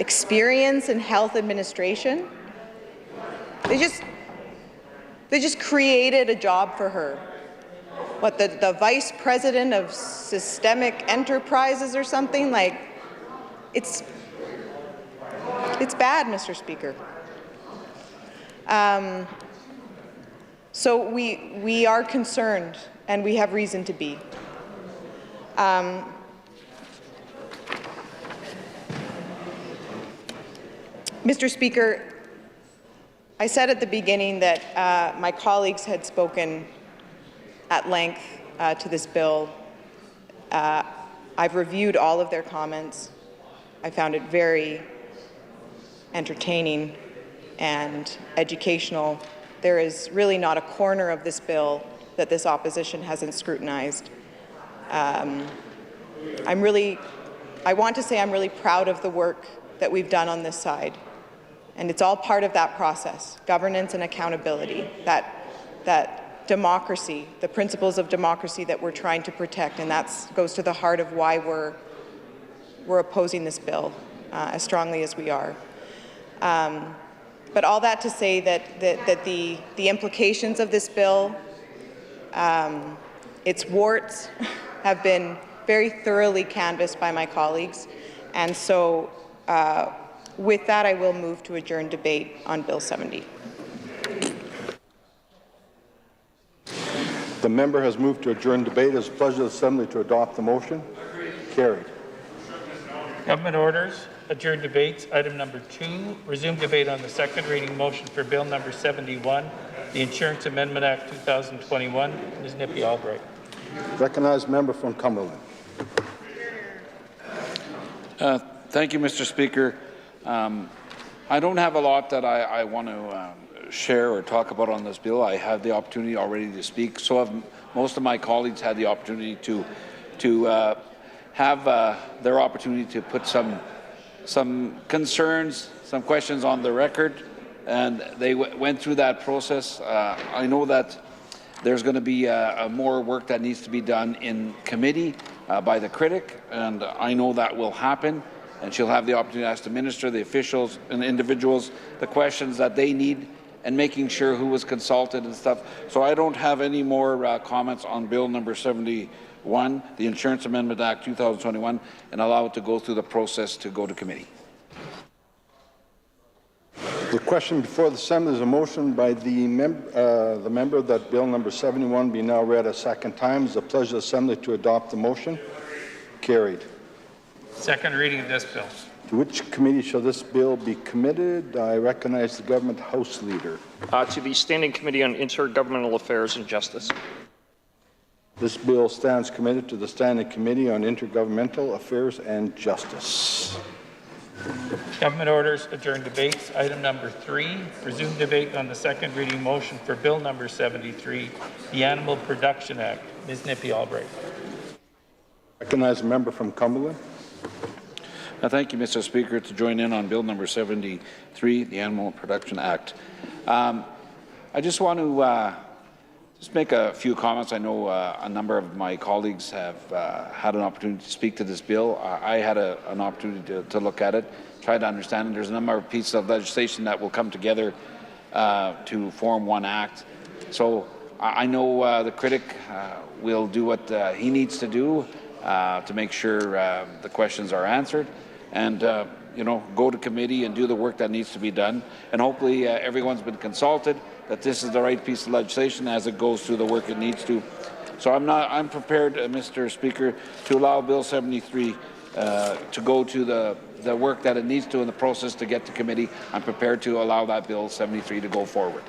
experience in health administration. They just created a job for her. What, the vice president of systemic enterprises or something? Like, it's bad, Mr. Speaker. So we are concerned, and we have reason to be. Mr. Speaker, I said at the beginning that my colleagues had spoken at length to this bill. I've reviewed all of their comments. I found it very entertaining and educational. There is really not a corner of this bill that this opposition hasn't scrutinized. I want to say I'm really proud of the work that we've done on this side. And it's all part of that process, governance and accountability, that democracy, the principles of democracy that we're trying to protect, and that goes to the heart of why we're opposing this bill as strongly as we are. But all that to say that the implications of this bill, its warts, have been very thoroughly canvassed by my colleagues. And so with that, I will move to adjourn debate on Bill 70. The member has moved to adjourn debate. It is the pleasure of the Assembly to adopt the motion. Carried. Government orders. Adjourn debates. Item number 2, resume debate on the second reading motion for Bill number 71, the Insurance Amendment Act 2021. Ms. Nippy Albright. Recognized member from Cumberland. Thank you, Mr. Speaker. I don't have a lot that I want to share or talk about on this bill. I had the opportunity already to speak. So have most of my colleagues had the opportunity to have their opportunity to put some concerns, some questions on the record, and they went through that process. I know that there's going to be more work that needs to be done in committee by the critic, and I know that will happen, and she'll have the opportunity to ask the minister, the officials, and the individuals the questions that they need, and making sure who was consulted and stuff. So I don't have any more comments on Bill number 71, the Insurance Amendment Act 2021, and allow it to go through the process to go to committee. The question before the Assembly is a motion by the member that Bill number 71 be now read a second time. Is the pleasure of the Assembly to adopt the motion? Carried. Second reading of this bill. To which committee shall this bill be committed? I recognize the Government House Leader. To the Standing Committee on Intergovernmental Affairs and Justice. This bill stands committed to the Standing Committee on Intergovernmental Affairs and Justice. Government orders, adjourn debates. Item number 3, resume debate on the second reading motion for Bill number 73, the Animal Production Act. Ms. Nippy-Albright. Recognize a member from Cumberland. Thank you, Mr. Speaker. To join in on Bill number 73, the Animal Production Act. I just want to just make a few comments. I know a number of my colleagues have had an opportunity to speak to this bill. I had an opportunity to look at it, try to understand it. There's a number of pieces of legislation that will come together to form one act. So I know the critic will do what he needs to do to make sure the questions are answered, and you know, go to committee and do the work that needs to be done. And hopefully everyone's been consulted that this is the right piece of legislation as it goes through the work it needs to. So I'm prepared, Mr. Speaker, to allow Bill 73 to go to the work that it needs to in the process to get to committee. I'm prepared to allow that Bill 73 to go forward.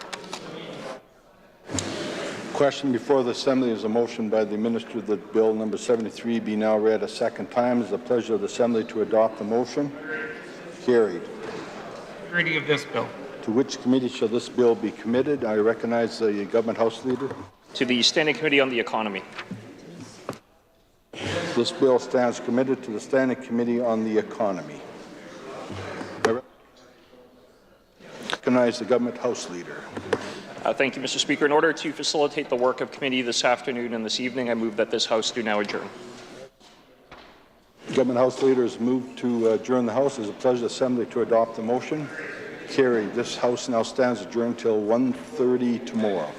Question before the Assembly is a motion by the Minister that Bill number 73 be now read a second time. Is the pleasure of the Assembly to adopt the motion? Carried. Reading of this bill. To which committee shall this bill be committed? I recognize the Government House Leader. To the Standing Committee on the Economy. This bill stands committed to the Standing Committee on the Economy. I recognize the Government House Leader. Thank you, Mr. Speaker. In order to facilitate the work of committee this afternoon and this evening, I move that this House do now adjourn. Government House Leader has moved to adjourn the House. It is a pleasure of the Assembly to adopt the motion. Carried. This House now stands adjourned till 1:30 tomorrow.